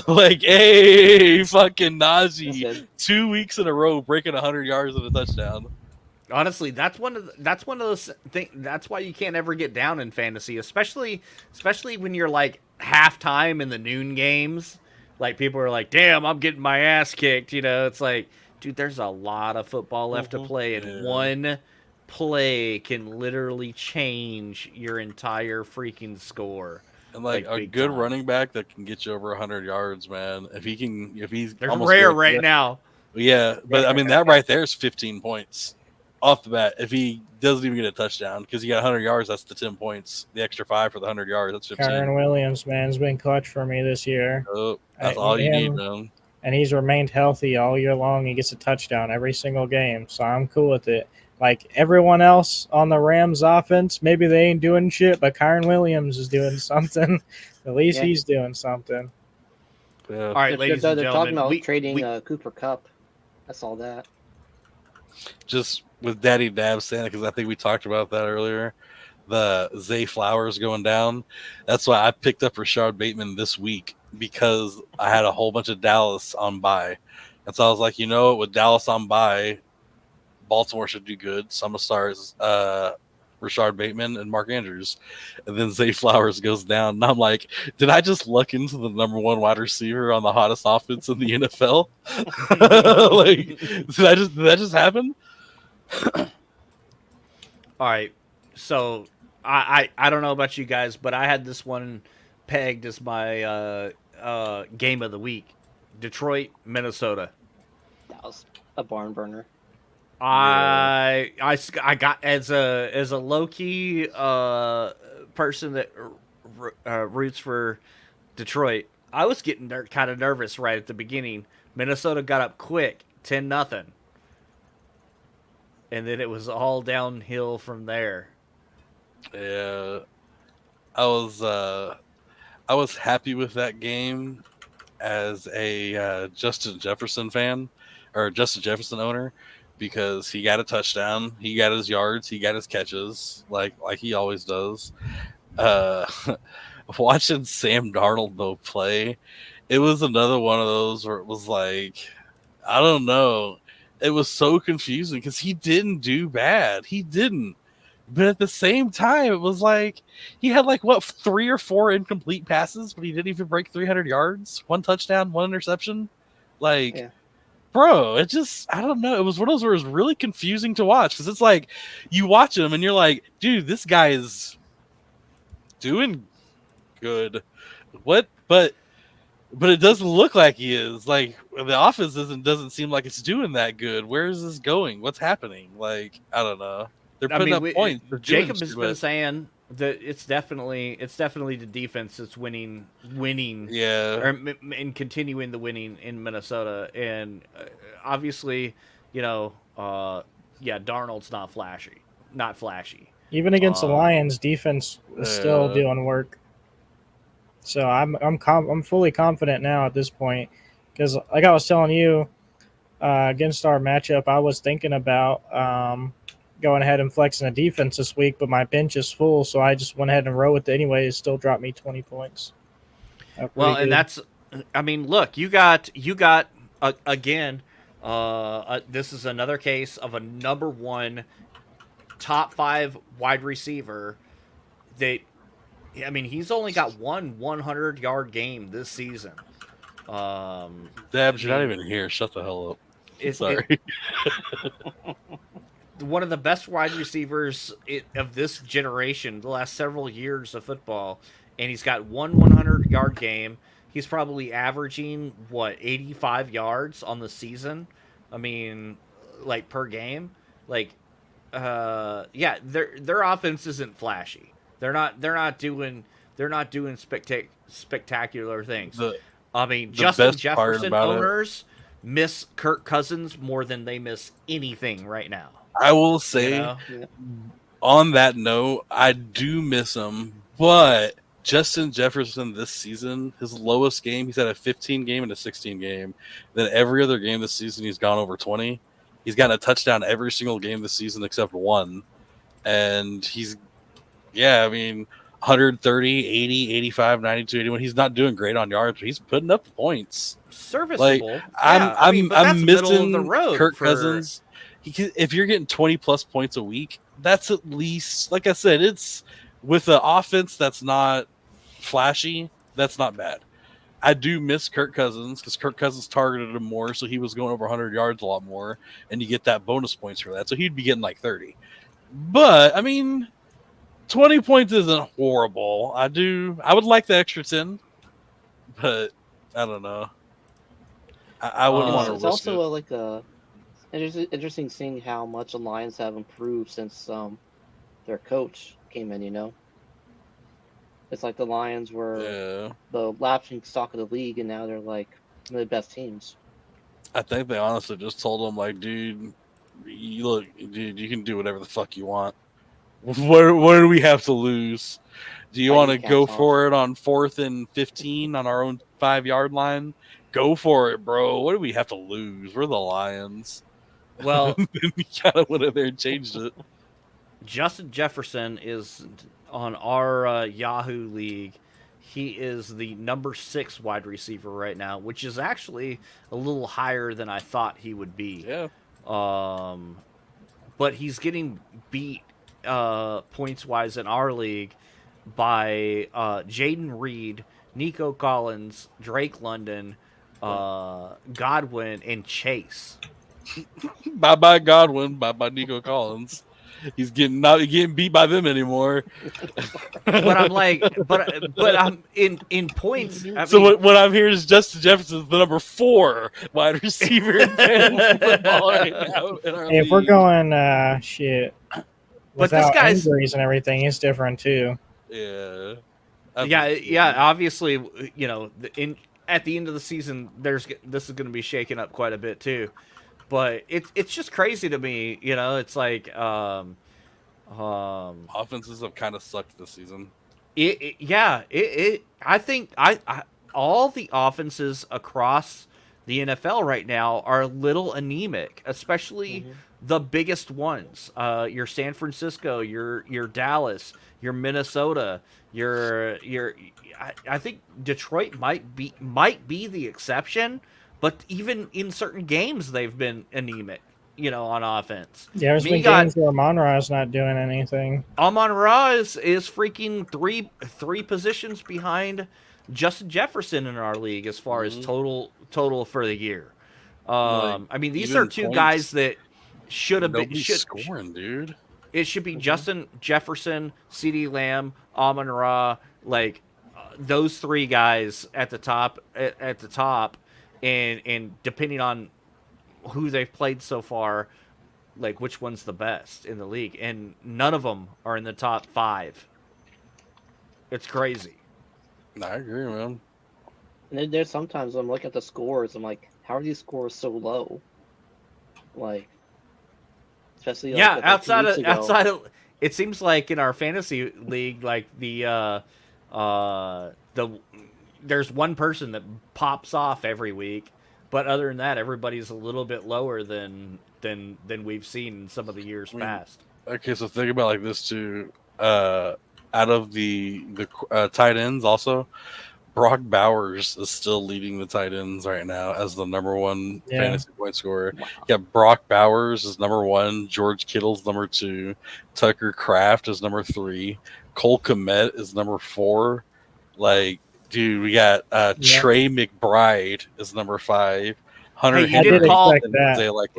Like, hey, fucking Najee, 2 weeks in a row breaking 100 yards of a touchdown. Honestly, that's one of those things. That's why you can't ever get down in fantasy, especially when you're like halftime in the noon games. Like people are like, "Damn, I'm getting my ass kicked." You know, it's like, dude, there's a lot of football left to play, and one play can literally change your entire freaking score. And like a good running back that can get you over 100 yards, man. If he's They're almost rare right now. Yeah, but I mean that right there is 15 points off the bat. If he doesn't even get a touchdown because he got 100 yards, that's the 10 points. The extra 5 for the 100 yards, that's 15. Kyren Williams, man's been clutch for me this year. Oh, that's all you need, man. And he's remained healthy all year long. He gets a touchdown every single game, so I'm cool with it. Like everyone else on the Rams offense, maybe they ain't doing shit, but Kyren Williams is doing something. At least he's doing something. Yeah. All right, ladies and gentlemen. They're talking about trading Cooper Kupp. I saw that. Just with Daddy Dab saying it, because I think we talked about that earlier. The Zay Flowers going down. That's why I picked up Rashard Bateman this week, because I had a whole bunch of Dallas on bye. And so I was like, with Dallas on bye, Baltimore should do good. So I'm going to start Rashard Bateman and Mark Andrews. And then Zay Flowers goes down. And I'm like, did I just luck into the number one wide receiver on the hottest offense in the NFL? Like, did that just happen? All right. So I don't know about you guys, but I had this one pegged as my game of the week. Detroit, Minnesota. That was a barn burner. I got as a low key person that roots for Detroit. I was getting kind of nervous right at the beginning. Minnesota got up quick, 10-0, and then it was all downhill from there. Yeah, I was happy with that game as a Justin Jefferson fan or Justin Jefferson owner, because he got a touchdown, he got his yards, he got his catches, like he always does. Watching Sam Darnold though play, it was another one of those where it was like, I don't know, it was so confusing because he didn't do bad, he didn't, but at the same time, it was like he had 3 or 4 incomplete passes, but he didn't even break 300 yards, 1 touchdown, 1 interception, Bro, it just, I don't know. It was one of those where it was really confusing to watch, because it's like you watch him and you're like, dude, this guy is doing good. What? But it doesn't look like he is. Like, the offense doesn't seem like it's doing that good. Where is this going? What's happening? I don't know. They're putting up points. Jacob has been saying that it's definitely the defense that's winning. Yeah, and continuing the winning in Minnesota, and obviously, Darnold's not flashy. Even against the Lions, defense is still doing work. So I'm fully confident now at this point, because like I was telling you, against our matchup, I was thinking about going ahead and flexing a defense this week, but my bench is full, so I just went ahead and rode with it anyway. It still dropped me 20 points. Well, and that's, I mean, look, you got again, this is another case of a number 1 top 5 wide receiver that, I mean, he's only got 1 100-yard game this season. Dabs, you're not even here. Shut the hell up. Sorry. One of the best wide receivers of this generation, the last several years of football, and he's got 1 100-yard game. He's probably averaging 85 yards on the season. I mean, per game. Their offense isn't flashy. They're not doing spectacular things. Justin Jefferson owners miss Kirk Cousins more than they miss anything right now. I will say, on that note, I do miss him, but Justin Jefferson this season, his lowest game, he's had a 15 game and a 16 game. Then every other game this season, he's gone over 20. He's gotten a touchdown every single game this season except 1. And he's, 130, 80, 85, 92, 81. He's not doing great on yards, but he's putting up the points. Serviceable. I'm missing Kirk Cousins. if you're getting 20+ points a week, that's at least, like I said, it's with an offense that's not flashy. That's not bad. I do miss Kirk Cousins because Kirk Cousins targeted him more, so he was going over 100 yards a lot more, and you get that bonus points for that. So he'd be getting like 30. But I mean, 20 points isn't horrible. I would like the extra 10, but I don't know. I wouldn't want to It's risk also it. interesting seeing how much the Lions have improved since their coach came in. It's like the Lions were the laughing stock of the league, and now they're like one of the best teams. I think they honestly just told him, like, dude, you can do whatever the fuck you want. What do we have to lose? Do you want to go for it on 4th and 15 on our own 5-yard line? Go for it, bro. What do we have to lose? We're the Lions. Well, we kind of went in there and changed it. Justin Jefferson is on our Yahoo league. He is the number 6 wide receiver right now, which is actually a little higher than I thought he would be. Yeah. But he's getting beat points-wise in our league by Jaden Reed, Nico Collins, Drake London, Godwin, and Chase. Bye-bye Godwin, bye-bye Nico Collins. He's not getting beat by them anymore. But I'm like, but I'm in points. What I'm hearing is Justin Jefferson's the number 4 wide receiver in fantasy football right now. If we're going shit, but this guy's injuries and everything is different too. Yeah. Yeah. Obviously, at the end of the season, this is going to be shaken up quite a bit too. But it's just crazy to me, It's like offenses have kind of sucked this season. I think all the offenses across the NFL right now are a little anemic, especially the biggest ones. Your San Francisco, your Dallas, your Minnesota, I think Detroit might be the exception. But even in certain games, they've been anemic, on offense. Yeah, there's been games where Amon-Ra's not doing anything. Amon-Ra is freaking three positions behind Justin Jefferson in our league as far as total for the year. I mean, these are two guys that should have been scoring, dude. It should be Justin Jefferson, CeeDee Lamb, Amon-Ra, like those 3 guys at the top. And depending on who they've played so far, like which one's the best in the league, and none of them are in the top 5. It's crazy. I agree, man. And there's sometimes when I'm looking at the scores, I'm like, how are these scores so low? Like, especially outside of it seems like in our fantasy league, like there's one person that pops off every week, but other than that, everybody's a little bit lower than we've seen in some of the years past. Okay, so think about like this too. Out of the tight ends, also, Brock Bowers is still leading the tight ends right now as the number 1 fantasy point scorer. Wow. Yeah, Brock Bowers is number 1. George Kittle's number 2. Tucker Kraft is number 3. Cole Kmet is number 4. Like, dude, we got Trey McBride is number 5. Hunter Henry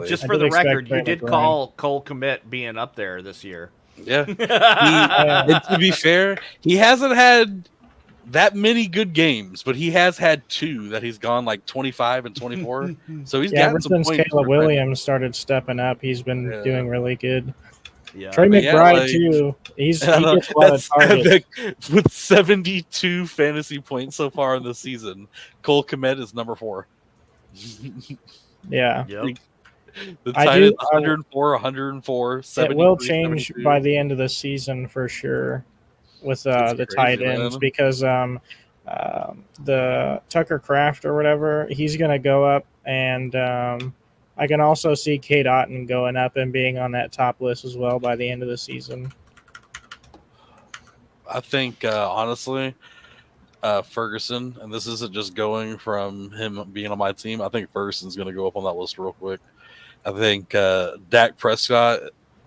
just for the record, you did call Cole Kmet being up there this year. Yeah. And to be fair, he hasn't had that many good games, but he has had 2 that he's gone like 25 and 24. So he's gotten some points. Ever since Caleb Williams started stepping up, he's been doing really good. Yeah, Trey McBride too. He gets a lot of targets. With 72 fantasy points so far in the season. Cole Kmet is number 4. Yeah. Yep. The tight end 104, 104, 70. It will change 72. By the end of the season for sure with the tight ends, because the Tucker Kraft or whatever, he's going to go up, and I can also see Kate Otten going up and being on that top list as well by the end of the season. I think, honestly, Ferguson, and this isn't just going from him being on my team, I think Ferguson's going to go up on that list real quick. I think Dak Prescott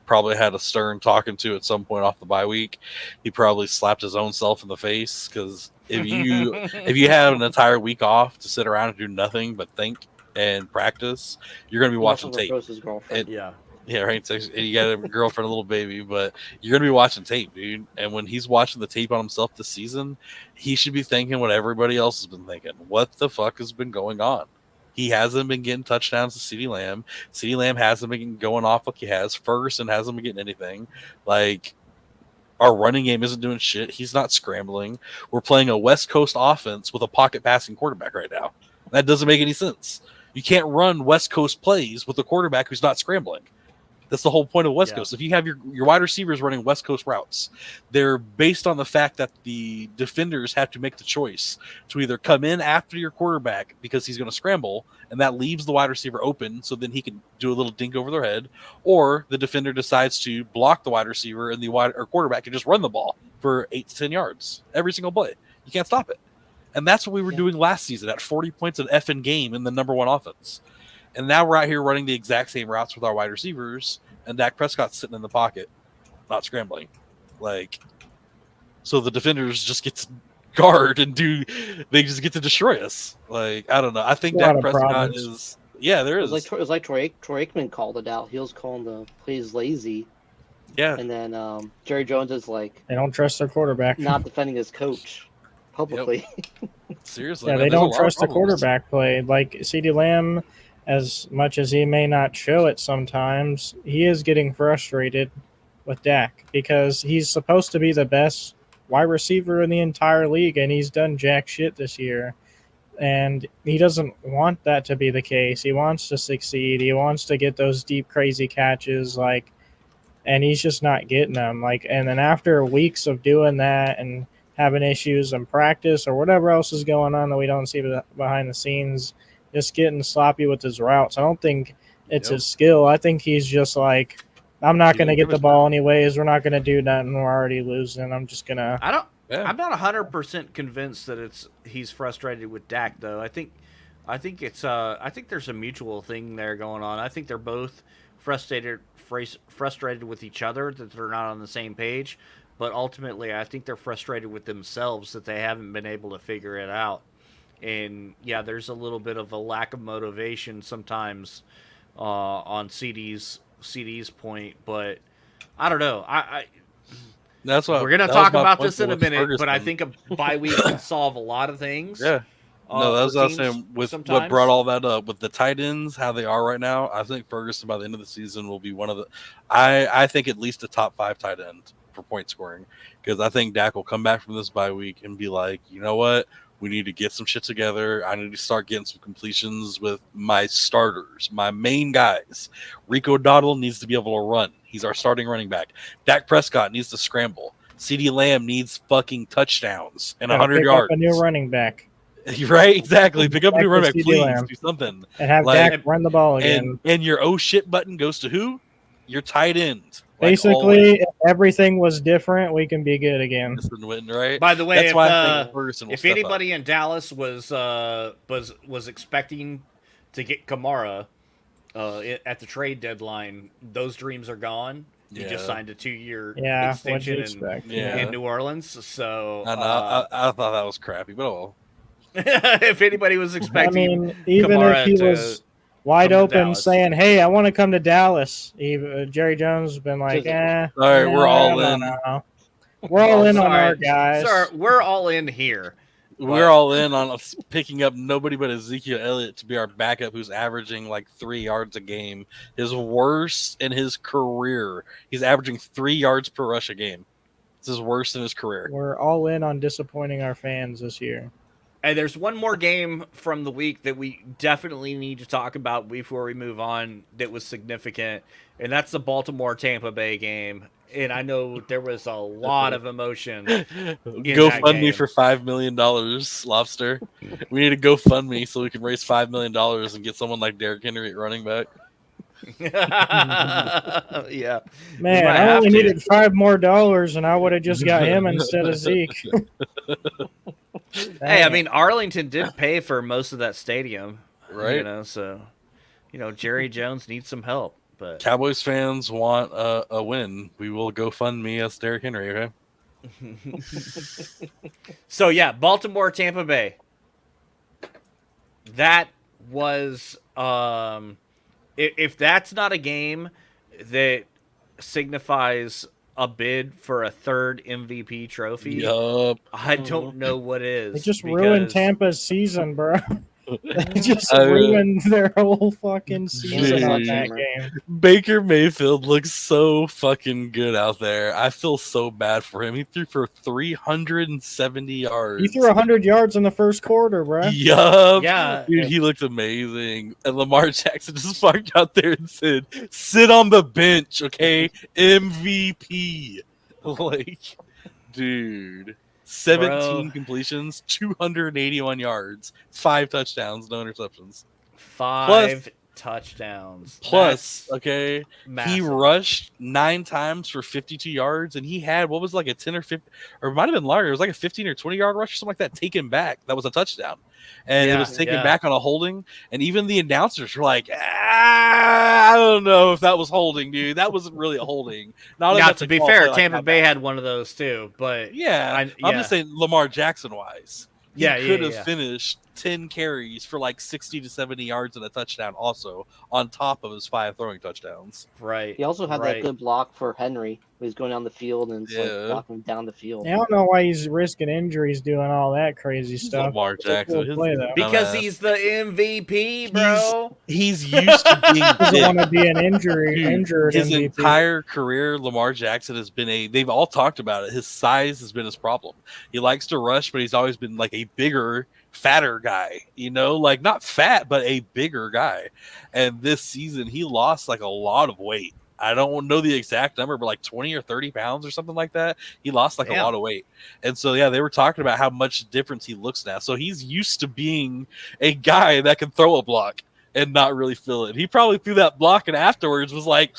probably had a stern talking to at some point off the bye week. He probably slapped his own self in the face because if you have an entire week off to sit around and do nothing but think and practice, you're going to be watching tape. His girlfriend. Yeah, right. So you got a girlfriend, a little baby, but you're going to be watching tape, dude. And when he's watching the tape on himself this season, he should be thinking what everybody else has been thinking. What the fuck has been going on? He hasn't been getting touchdowns to CeeDee Lamb. CeeDee Lamb hasn't been going off like he has. Ferguson hasn't been getting anything. Like, our running game isn't doing shit. He's not scrambling. We're playing a West Coast offense with a pocket passing quarterback right now. That doesn't make any sense. You can't run West Coast plays with a quarterback who's not scrambling. That's the whole point of West Coast. If you have your wide receivers running West Coast routes, they're based on the fact that the defenders have to make the choice to either come in after your quarterback because he's going to scramble, and that leaves the wide receiver open so then he can do a little dink over their head, or the defender decides to block the wide receiver and the quarterback can just run the ball for 8 to 10 yards every single play. You can't stop it. And that's what we were doing last season at 40 points an effing game in the number one offense. And now we're out here running the exact same routes with our wide receivers, and Dak Prescott's sitting in the pocket, not scrambling. So the defenders just get to guard and they just get to destroy us. I don't know. I think Dak Prescott is. Yeah, there is. It was like Troy Aikman called it out. He was calling the plays lazy. Yeah. And then Jerry Jones is like, they don't trust their quarterback. Not defending his coach publicly. Yep. Seriously. Yeah, man, they don't trust the quarterback play. Like CeeDee Lamb, as much as he may not show it sometimes, he is getting frustrated with Dak because he's supposed to be the best wide receiver in the entire league, and he's done jack shit this year. And he doesn't want that to be the case. He wants to succeed. He wants to get those deep, crazy catches, and he's just not getting them. And then after weeks of doing that and having issues in practice or whatever else is going on that we don't see behind the scenes, just getting sloppy with his routes. I don't think it's his skill. I think he's just like, I'm not going to get the ball anyways. We're not going to do nothing. We're already losing. I'm just going to. I'm not 100% convinced that he's frustrated with Dak though. I think there's a mutual thing there going on. I think they're both frustrated with each other that they're not on the same page, but ultimately I think they're frustrated with themselves that they haven't been able to figure it out. And yeah, there's a little bit of a lack of motivation sometimes on CD's point, but I don't know. That's what we're gonna talk about this in a minute. Ferguson. But I think a bye week can solve a lot of things. Yeah. No, that's what I was saying. With sometimes. What brought all that up with the tight ends, how they are right now, I think Ferguson by the end of the season will be one of the. I think at least a top 5 tight end for point scoring, because I think Dak will come back from this bye week and be like, you know what? We need to get some shit together. I need to start getting some completions with my starters, my main guys. Rico Dowdle needs to be able to run. He's our starting running back. Dak Prescott needs to scramble. CeeDee Lamb needs fucking touchdowns and 100 yards. A new running back. Right, exactly. Pick up a new running back, please. Lamb. Do something. And have Dak run the ball again. And your oh shit button goes to who? Your tight end. Basically, if everything was different, we can be good again. Right? By the way, if anybody in Dallas was expecting to get Kamara at the trade deadline, those dreams are gone. He just signed a 2-year extension in New Orleans. So I thought that was crappy, but if anybody was expecting, even Kamara if he was wide open saying, "Hey, I want to come to Dallas," Jerry Jones has been like, "All right, we're all in. We're all in on our guys. Sir, we're all in here. We're all in on picking up nobody but Ezekiel Elliott to be our backup, who's averaging like 3 yards a game. His worst in his career. He's averaging 3 yards per rush a game. It's his worst in his career. We're all in on disappointing our fans this year. And there's one more game from the week that we definitely need to talk about before we move on that was significant, and that's the Baltimore-Tampa Bay game. And I know there was a lot of emotion. GoFundMe for $5 million, Lobster. We need a GoFundMe so we can raise $5 million and get someone like Derrick Henry at running back. Yeah. Man, I only needed $5 more, and I would have just got him instead of Zeke. Hey, I mean, Arlington did pay for most of that stadium, right? So Jerry Jones needs some help. But Cowboys fans want a win. We will go fund me as Derrick Henry. Okay. So yeah, Baltimore, Tampa Bay. That was if that's not a game that signifies a bid for a third MVP trophy, Yup. I don't know what is. They just ruined Tampa's season, bro. They just I- ruined their whole fucking season on Dude. that game. Baker Mayfield looks so fucking good out there. I feel so bad for him. He threw for 370 yards. He threw 100 yards in the first quarter, bro. Yup. Yeah. Dude, he looked amazing. And Lamar Jackson just walked out there and said, sit on the bench, okay? MVP. Like, dude. 17 completions, 281 yards, 5 touchdowns, no interceptions. 5 touchdowns. Plus, okay, massive. he rushed 9 times for 52 yards, and he had what was like a 10 or 15, or it might have been longer. It was like a 15 or 20 yard rush or something like that, taken back. That was a touchdown, and it was taken back on a holding. And even the announcers were like, I don't know if that was holding, dude. That wasn't really a holding. Not to be fair, Tampa Bay had one of those too, but yeah, I'm just saying Lamar Jackson wise. He could have finished 10 carries for like 60 to 70 yards and a touchdown also on top of his 5 throwing touchdowns. Right. He also had that good block for Henry when he's going down the field and like blocking down the field. I don't know why he's risking injuries doing all that crazy stuff. Lamar Jackson. Because he's the MVP, bro. He's used to being He doesn't want to be an injured his MVP. entire career, Lamar Jackson has been they've all talked about it. His size has been his problem. He likes to rush, but he's always been like a bigger, fatter guy, like not fat, but a bigger guy. And this season he lost like a lot of weight. I don't know the exact number, but like 20 or 30 pounds or something like that. He lost like a lot of weight. And so, yeah, they were talking about how much difference he looks now. So he's used to being a guy that can throw a block and not really feel it. He probably threw that block and afterwards was like,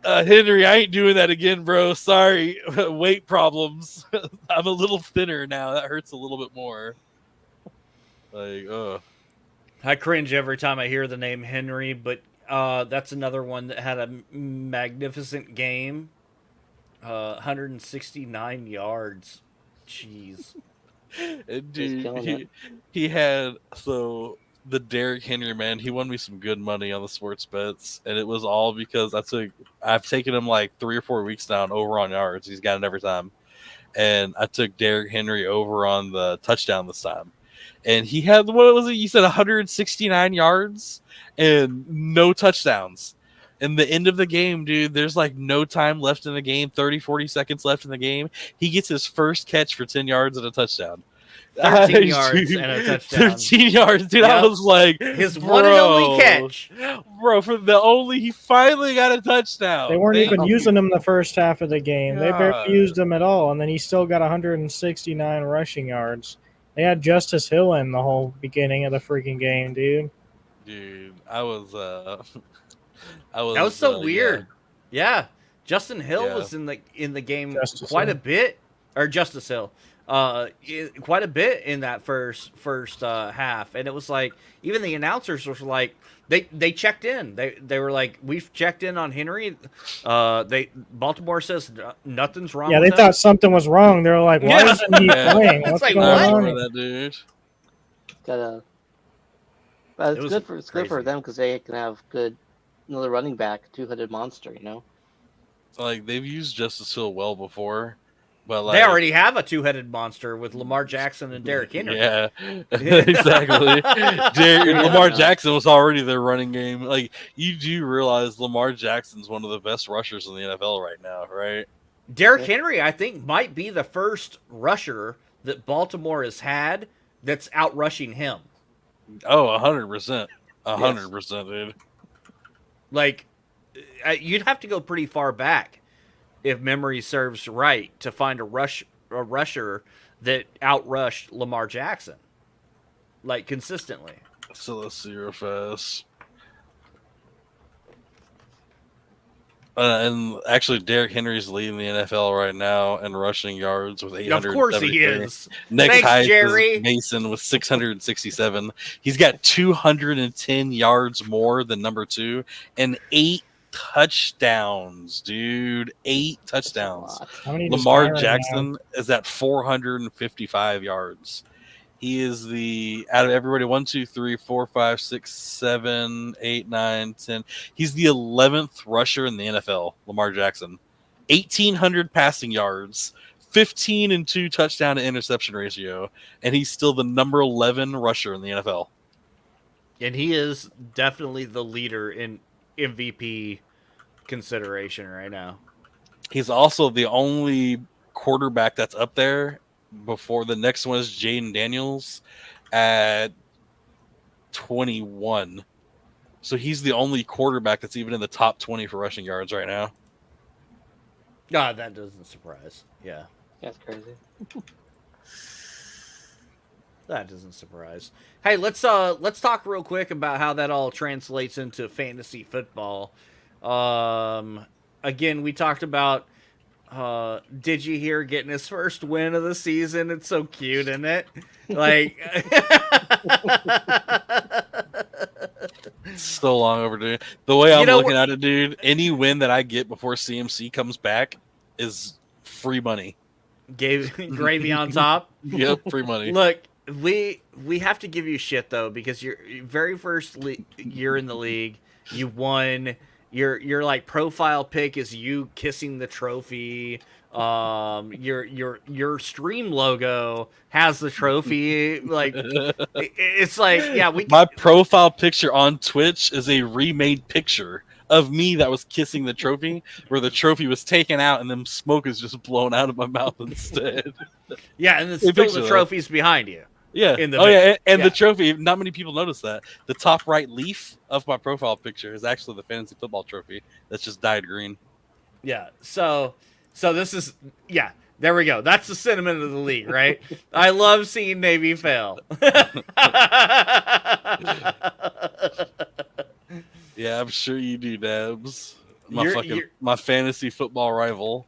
Henry, I ain't doing that again, bro. Sorry. Weight problems. I'm a little thinner now. That hurts a little bit more. Like, I cringe every time I hear the name Henry, but that's another one that had a magnificent game. 169 yards. Jeez. Dude, he had the Derrick Henry, man, he won me some good money on the sports bets, and it was all because I've taken him like 3 or 4 weeks down over on yards. He's got it every time. And I took Derrick Henry over on the touchdown this time. And he had, what was it? You said 169 yards and no touchdowns. In the end of the game, dude, there's like no time left in the game, 30, 40 seconds left in the game. He gets his first catch for 10 yards and a touchdown. 13 yards and a touchdown. 13 yards, dude. Yep. I was like, his one and only catch. Bro, he finally got a touchdown. They weren't even using him the first half of the game. God. They barely used him at all, and then he still got 169 rushing yards. They had Justice Hill in the whole beginning of the freaking game, dude. Dude, that was so weird. Yeah. Justin Hill was in the game quite a bit, or Justice Hill. Quite a bit in that first half, and it was like even the announcers were like they checked in. They were like, we've checked in on Henry. Baltimore says nothing's wrong. Yeah, they thought something was wrong. They were like, why isn't he playing? What's going on? That dude. It's good for them because they can have another running back, 2-headed monster. Like they've used Justice Hill well before. But they already have a 2-headed monster with Lamar Jackson and Derrick Henry. Yeah, exactly. Lamar Jackson was already their running game. Like, you do realize Lamar Jackson's one of the best rushers in the NFL right now, right? Derrick Henry, I think, might be the first rusher that Baltimore has had that's out-rushing him. Oh, 100%. 100%, dude. Like, you'd have to go pretty far back, if memory serves right, to find a rusher that outrushed Lamar Jackson, like, consistently. So let's see real fast. And actually, Derrick Henry's leading the NFL right now in rushing yards with 873. Of course he is. Next Thanks, highest Jerry. is Mason with 667. He's got 210 yards more than number 2 and 8 touchdowns, dude. 8 touchdowns. How many Lamar Jackson is at 455 yards. He is out of everybody, 1, 2, 3, 4, 5, 6, 7, 8, 9, 10. He's the 11th rusher in the NFL, Lamar Jackson. 1,800 passing yards, 15 and 2 touchdown to interception ratio, and he's still the number 11 rusher in the NFL. And he is definitely the leader in MVP consideration right now. He's also the only quarterback that's up there. Before the next one is Jaden Daniels at 21. So he's the only quarterback that's even in the top 20 for rushing yards right now. God, that doesn't surprise. Yeah. That's crazy. That doesn't surprise. Hey, let's talk real quick about how that all translates into fantasy football. Again, we talked about did you hear getting his first win of the season? It's so cute, isn't it? Like so long overdue. The way I'm looking at it, dude, any win that I get before CMC comes back is free money. Gravy on top. Yep, free money. Look, we have to give you shit though, because your very first year in the league, you won. Your like profile pic is you kissing the trophy. Your stream logo has the trophy. Like it's like, yeah, my profile picture on Twitch is a remade picture of me that was kissing the trophy, where the trophy was taken out and then smoke is just blown out of my mouth instead. Yeah, and it's still the trophy's behind you. Yeah. The trophy, not many people notice that. The top right leaf of my profile picture is actually the fantasy football trophy that's just dyed green. Yeah. So this is, yeah, there we go. That's the sentiment of the league, right? I love seeing Navy fail. Yeah, I'm sure you do, Dabs. My fantasy football rival.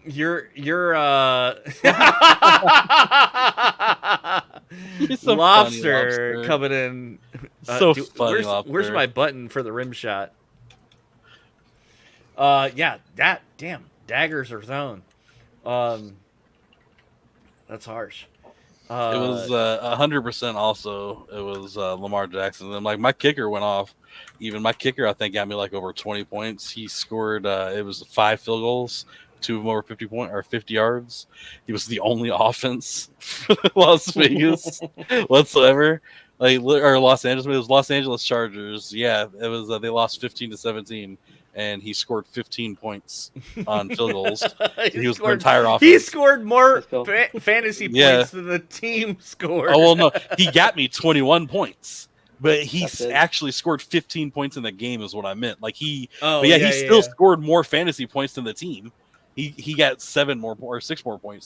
You're so lobster coming in. So funny, Lobster. Where's my button for the rim shot? Yeah, that damn daggers are thrown. That's harsh. It was 100% also. It was Lamar Jackson. And like my kicker went off. Even my kicker, I think, got me like over 20 points. He scored. It was 5 field goals. 2 of them over 50 yards. He was the only offense for Las Vegas whatsoever. Or Los Angeles. It was Los Angeles Chargers. Yeah, it was. They lost 15-17, and he scored 15 points on field goals. He was their entire offense. He scored more fantasy points than the team scored. Oh well, no, he got me 21 points. But he actually scored 15 points in the game, is what I meant. Like he still scored more fantasy points than the team. He got 6 more points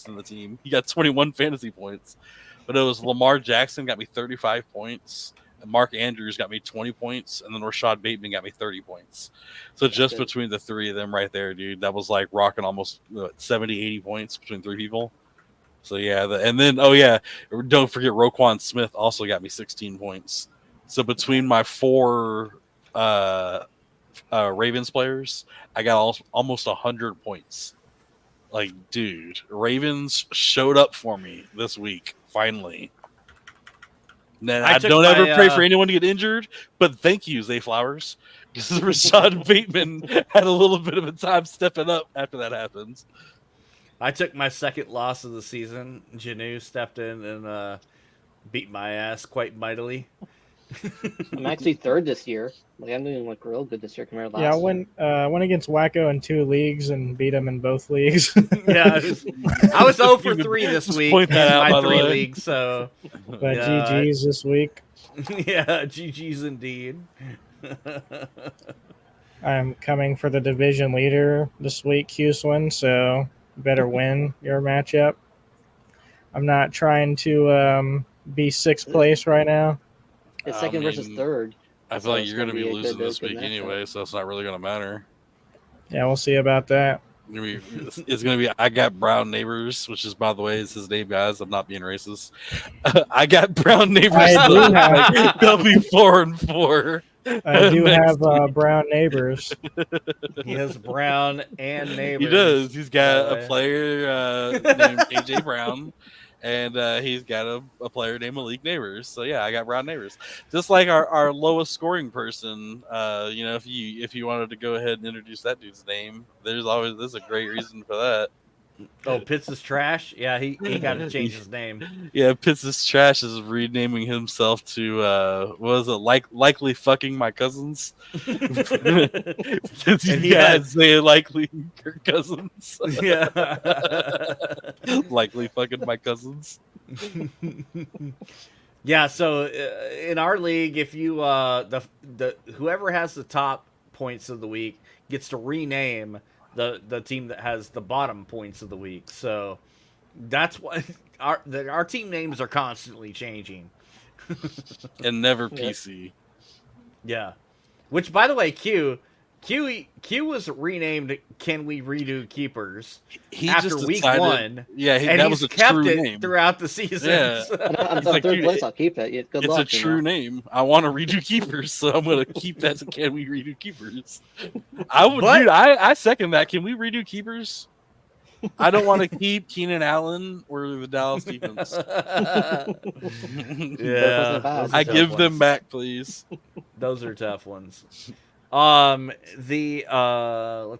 than the team. He got 21 fantasy points. But it was Lamar Jackson got me 35 points. And Mark Andrews got me 20 points. And then Rashad Bateman got me 30 points. So just between the 3 of them right there, dude, that was like rocking almost 70, 80 points between 3 people. So yeah. Don't forget Roquan Smith also got me 16 points. So between my 4 Ravens players, I got almost 100 points. Like, dude, Ravens showed up for me this week, finally. Then I don't ever pray for anyone to get injured, but thank you, Zay Flowers, because Rashad Bateman had a little bit of a time stepping up after that happens. I took my second loss of the season. Janu stepped in and beat my ass quite mightily. I'm actually 3rd this year. Like I'm doing like real good this year compared to last. Yeah, I went against Wakko in 2 leagues and beat him in both leagues. Yeah, I was 0 for 3 this week in my 3 leagues. So, but GG's this week. Yeah, GG's indeed. I'm coming for the division leader this week, Qswin. So better win your matchup. I'm not trying to be 6th place right now. It's 2nd versus 3rd. I feel like you're going to be losing this week anyway, so it's not really going to matter. Yeah, we'll see about that. It's gonna be. I got brown neighbors, which is, by the way, is his name, guys. I'm not being racist. I got brown neighbors. I do have. Like, they'll be 4-4. I do next have week. brown neighbors. He has brown and neighbors. He does. He's got a player named AJ Brown, and he's got a player named Malik Neighbors. So yeah, I got brown neighbors. Just like our lowest scoring person. If you wanted to go ahead and introduce that dude's name, there's a great reason for that. Oh, Pitts is trash. Yeah, he got to change his name. Yeah, Pitts is trash is renaming himself to what was it, likely fucking my cousins. Since you guys say likely your cousins. Yeah. Likely fucking my cousins. Yeah, so in our league, if you the whoever has the top points of the week gets to rename the team that has the bottom points of the week. So that's why our team names are constantly changing. And never PC. Yeah. Which, by the way, Q was renamed Can We Redo Keepers after week 1. Yeah, and that was a kept true it name throughout the season. Yeah. I'm like, third place, I'll keep it. Good it's luck, a true name. I want to redo Keepers, so I'm going to keep that to Can We Redo Keepers. I second that. Can we redo Keepers? I don't want to keep Keenan Allen or the Dallas Defense. Yeah. I give them back, please. Those are tough ones. Let's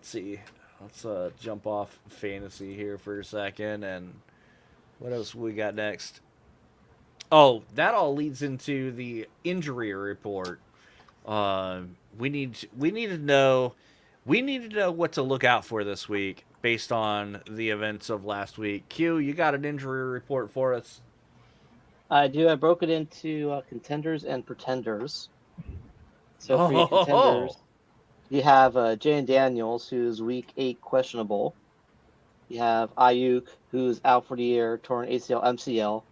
see. Let's jump off fantasy here for a second, and what else we got next? Oh, that all leads into the injury report. We need to know what to look out for this week based on the events of last week. Q, you got an injury report for us? I do. I broke it into contenders and pretenders. So for your contenders, you have Jalen Daniels, who's week 8 questionable. You have Ayuk, who's out for the year, torn ACL, MCL.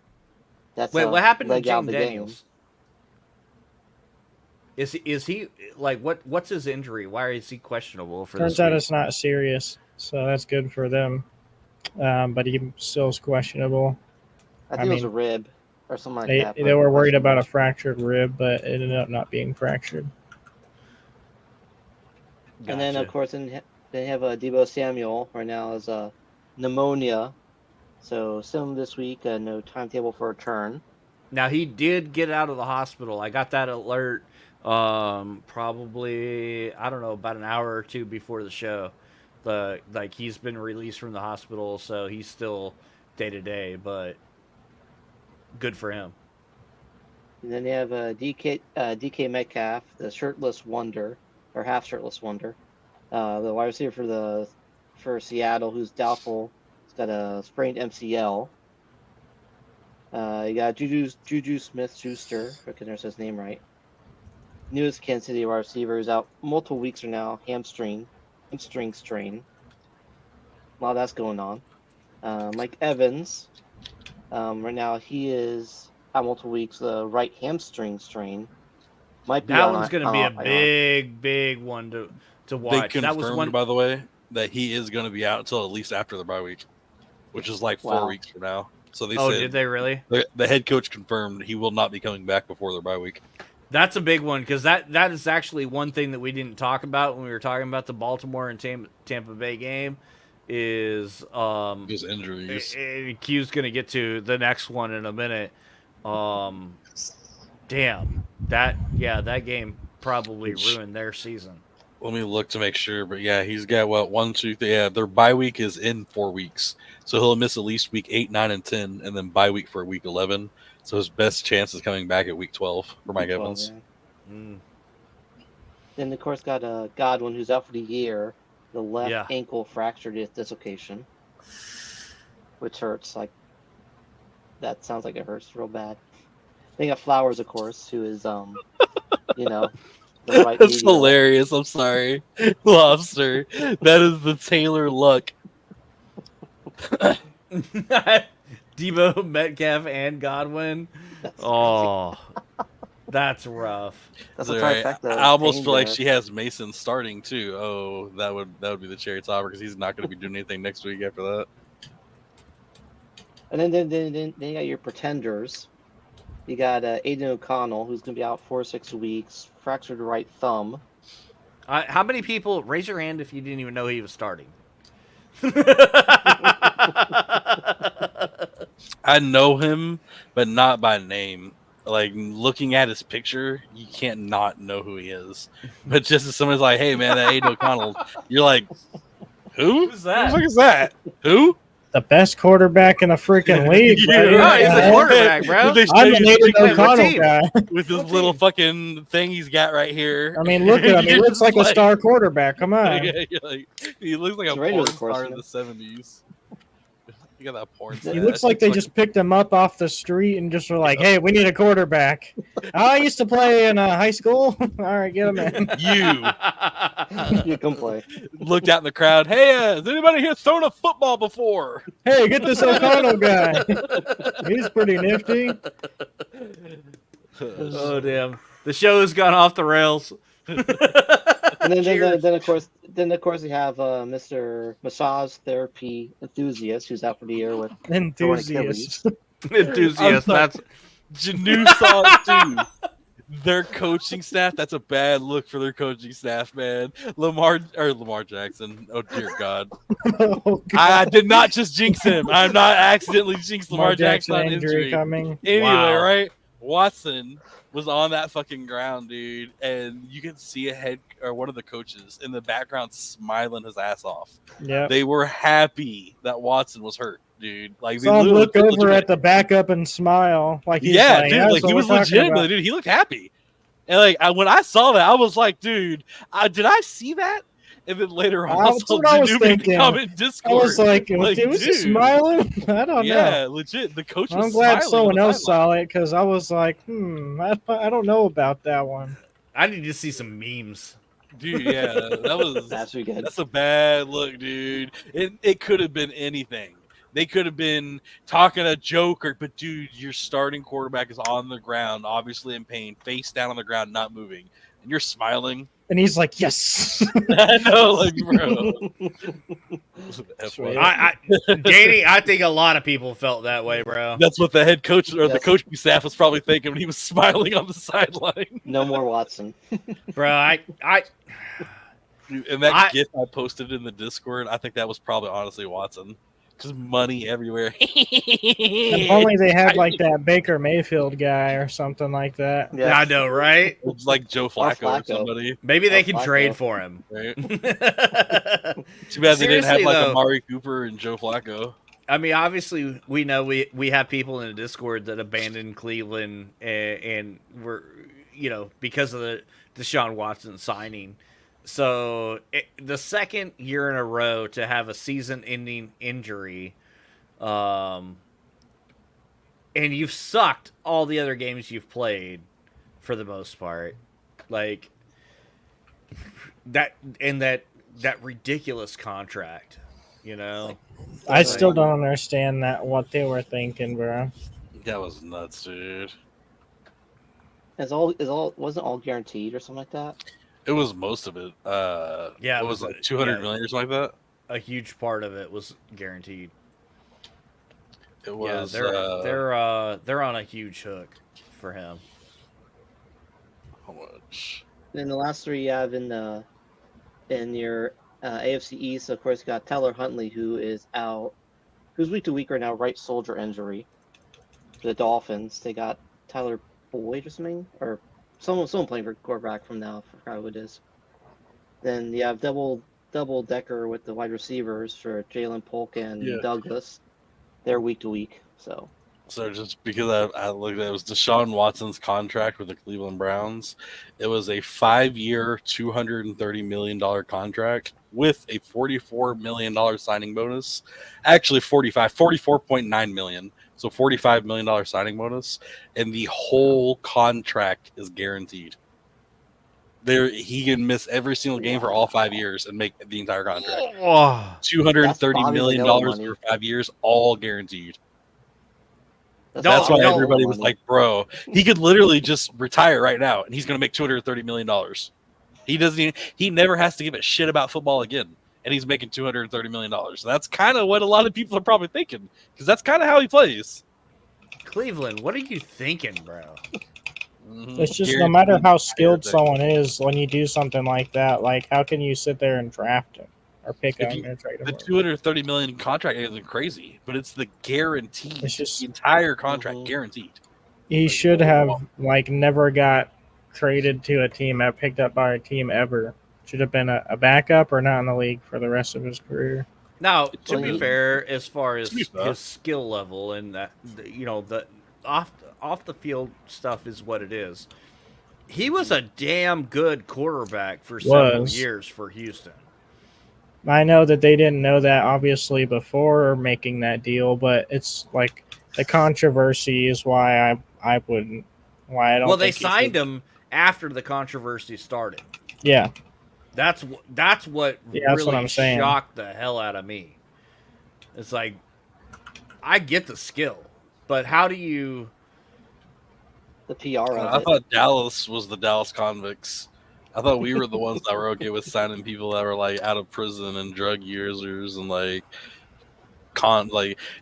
What happened to Jalen Daniels? Is he like what's his injury? Why is he questionable for Turns out it's not serious, so that's good for them. But he still is questionable. I think it was a rib or something like that. They were worried about a fractured rib, but it ended up not being fractured. Gotcha. And then, of course, they have Deebo Samuel right now as pneumonia. So, still this week, no timetable for return. Now, he did get out of the hospital. I got that alert probably, I don't know, about an hour or two before the show. He's been released from the hospital, so he's still day-to-day, but good for him. And then you have DK Metcalf, the shirtless wonder, or half shirtless wonder, the wide receiver for Seattle, who's doubtful. He's got a sprained MCL. You got Juju Smith-Schuster, if I can pronounce his name right. Newest Kansas City wide receiver, who's out multiple weeks from now, hamstring strain. A lot of that's going on. Mike Evans, right now he is out multiple weeks, the right hamstring strain. That one's going to be a big one to watch. They confirmed, by the way, that he is going to be out until at least after the bye week, which is like 4 weeks from now. So they said, did they really? The head coach confirmed he will not be coming back before their bye week. That's a big one because that is actually one thing that we didn't talk about when we were talking about the Baltimore and Tampa Bay game is his injuries. Q's going to get to the next one in a minute. Damn, that game probably ruined their season. Let me look to make sure, but yeah, he's got 1, 2, 3. Yeah, their bye week is in 4 weeks, so he'll miss at least week 8, 9, and 10, and then bye week for week 11. So his best chance is coming back at week 12 for Mike Evans. Yeah. Then of course got Godwin, who's out for the year, the left ankle fractured dislocation, which hurts. Like that sounds like it hurts real bad. They got Flowers, of course, who is the right. That's hilarious. I'm sorry, Lobster. That is the Taylor Luck. Deebo, Metcalf, and Godwin. That's rough. That's a Right. trifecta. I almost pain feel like there. she has Mason starting too. Oh, that would be the cherry topper because he's not going to be doing anything next week after that. And then you got your pretenders. You got Aiden O'Connell, who's going to be out 4-6 weeks, fractured right thumb. How many people, raise your hand if you didn't even know he was starting? I know him, but not by name. Like looking at his picture, you can't not know who he is. But just as someone's like, "Hey, man, that Aiden O'Connell," you're like, "Who? Who's that? Who the fuck is that? Who?" The best quarterback in the freaking league. Yeah, bro. right. He's a quarterback, bro. I'm an Aiden O'Connell team? guy. with this little fucking thing he's got right here. I mean, look at him. He You're looks just like a star quarterback. Come on. Yeah, he looks like a It's radio, porn of course, star you in know. the 70s. You got that porn He star. He looks like they just picked him up off the street and just were like, "Hey, we need a quarterback." I used to play in high school. All right, get him in. You can play. looked out in the crowd. Hey, has anybody here thrown a football before? Hey, get this O'Connell guy. He's pretty nifty. Oh damn! The show has gone off the rails. And then Cheers. of course we have Mr. Massage Therapy Enthusiast, who's out for the year with Enthusiast. Enthusiast. That's Janu saw it too. Their coaching staff, that's a bad look for their coaching staff, man. Lamar Jackson. Oh, dear God. Oh, I did not just jinx him. I'm not accidentally jinxed Lamar Jackson on injury. coming. Anyway, Wow. right? Watson was on that fucking ground, dude, and you can see one of the coaches in the background smiling his ass off. Yeah. They were happy that Watson was hurt, dude. Like, Saw him look over at the backup and smile, like he's yeah, like, dude, "That's like what he we're was talking legitimately, about." dude. He looked happy, and like when I saw that, I was like, dude, did I see that? And then later on, I That's saw what I was Janu make a thinking. comment in I Discord. was like, was he dude, smiling? I don't know. yeah, legit. The coach was I'm glad smiling someone on the else sideline. saw it because I was like, I don't know about that one. I need to see some memes. Dude, yeah, That's pretty good. that's a bad look, dude. It could have been anything. They could have been talking a joke, but dude, your starting quarterback is on the ground, obviously in pain, face down on the ground, not moving, and you're smiling. And he's like, yes. I know, like, bro. Sweet. Danny, I think a lot of people felt that way, bro. That's what the head coach or the Yes. coaching staff was probably thinking when he was smiling on the sideline. No more Watson. Bro, I And that GIF I posted in the Discord, I think that was probably honestly Watson. Just money everywhere. If only they had like that Baker Mayfield guy or something like that. Yeah. I know, right? It's like Joe Flacco or somebody. Maybe they Oh, can Flacco. trade for him. Right? Too bad they didn't have Seriously, like though. Amari Cooper and Joe Flacco. I mean, obviously, we know we have people in the Discord that abandoned Cleveland and were, because of the Deshaun Watson signing. So the second year in a row to have a season-ending injury, and you've sucked all the other games you've played for the most part, like that, and that ridiculous contract, I still don't understand what they were thinking, bro. That was nuts, dude. Wasn't all guaranteed or something like that? It was most of it. Yeah, it was like 200 million or something like that. A huge part of it was guaranteed. It was. They're on a huge hook for him. How much? Then the last three you have in your AFC East, of course, you got Tyler Huntley, who is out, who's week to week right now, right shoulder injury. For the Dolphins, they got Tyler Boyd or something, or someone playing for quarterback from now. I forgot who it is. Then you have double decker with the wide receivers for Jalen Polk and Douglas. They're week to week, so. So just because I looked at it was Deshaun Watson's contract with the Cleveland Browns. It was a 5-year, $230 million contract with a $44 million signing bonus. Actually, $44.9 million. So $45 million signing bonus. And the whole contract is guaranteed. He can miss every single game for all 5 years and make the entire contract. Oh, $230 million money. for 5 years, all guaranteed. That's why everybody was like, bro, he could literally just retire right now and he's going to make $230 million. He never has to give a shit about football again. And he's making $230 million. So that's kind of what a lot of people are probably thinking, because that's kind of how he plays. Cleveland, what are you thinking, bro? It's just no matter how skilled someone is, when you do something like that, like how can you sit there and draft him or pick him and trade him? The $230 million contract isn't crazy, but it's the guaranteed. It's just the entire contract guaranteed. He should have never got traded to a team, picked up by a team ever. Should have been a backup or not in the league for the rest of his career. Now, to be fair, as far as his skill level and that, the off the field stuff is what it is. He was a damn good quarterback for several years for Houston. I know that they didn't know that obviously before making that deal, but it's like the controversy is why I don't. Well, they signed him after the controversy started. Yeah. That's what really shocked the hell out of me. It's like, I get the skill, but how do you... The PR of I thought Dallas was the Dallas Convicts. I thought we were the ones that were okay with signing people that were like out of prison and drug users and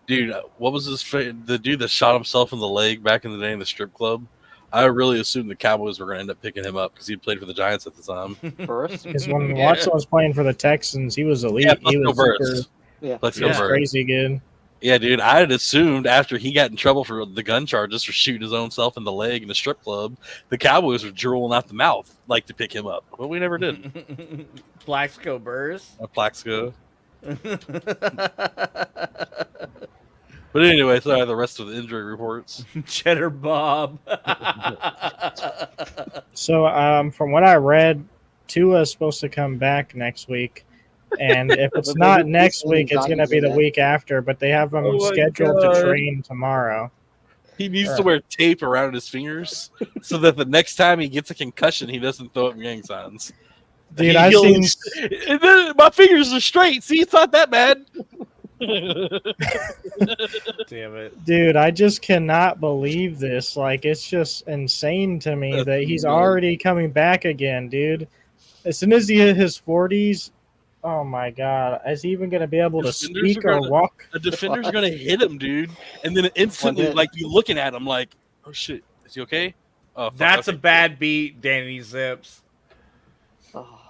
dude, what was the dude that shot himself in the leg back in the day in the strip club? I really assumed the Cowboys were going to end up picking him up because he played for the Giants at the time. Burris? Because when Watson was playing for the Texans, he was elite. He was crazy good. Yeah, dude, I had assumed after he got in trouble for the gun charges for shooting his own self in the leg in the strip club, the Cowboys were drooling out the mouth to pick him up. But we never did. Plaxico Burris? Plaxico. But anyway, sorry, the rest of the injury reports. Cheddar Bob. So, from what I read, Tua is supposed to come back next week. And if it's not next week, it's going to be the week after. But they have him scheduled to train tomorrow. He needs to wear tape around his fingers so that the next time he gets a concussion, he doesn't throw up gang signs. Dude, I've seen... My fingers are straight. See, it's not that bad. Damn it. Dude, I just cannot believe this. It's just insane to me that he's already coming back again, dude. As soon as he hit his 40s, oh my God, is he even going to be able to speak or walk? The defender's going to hit him, dude. And then instantly, you looking at him like, oh shit, is he okay? Oh, that's a bad beat, Danny Zips.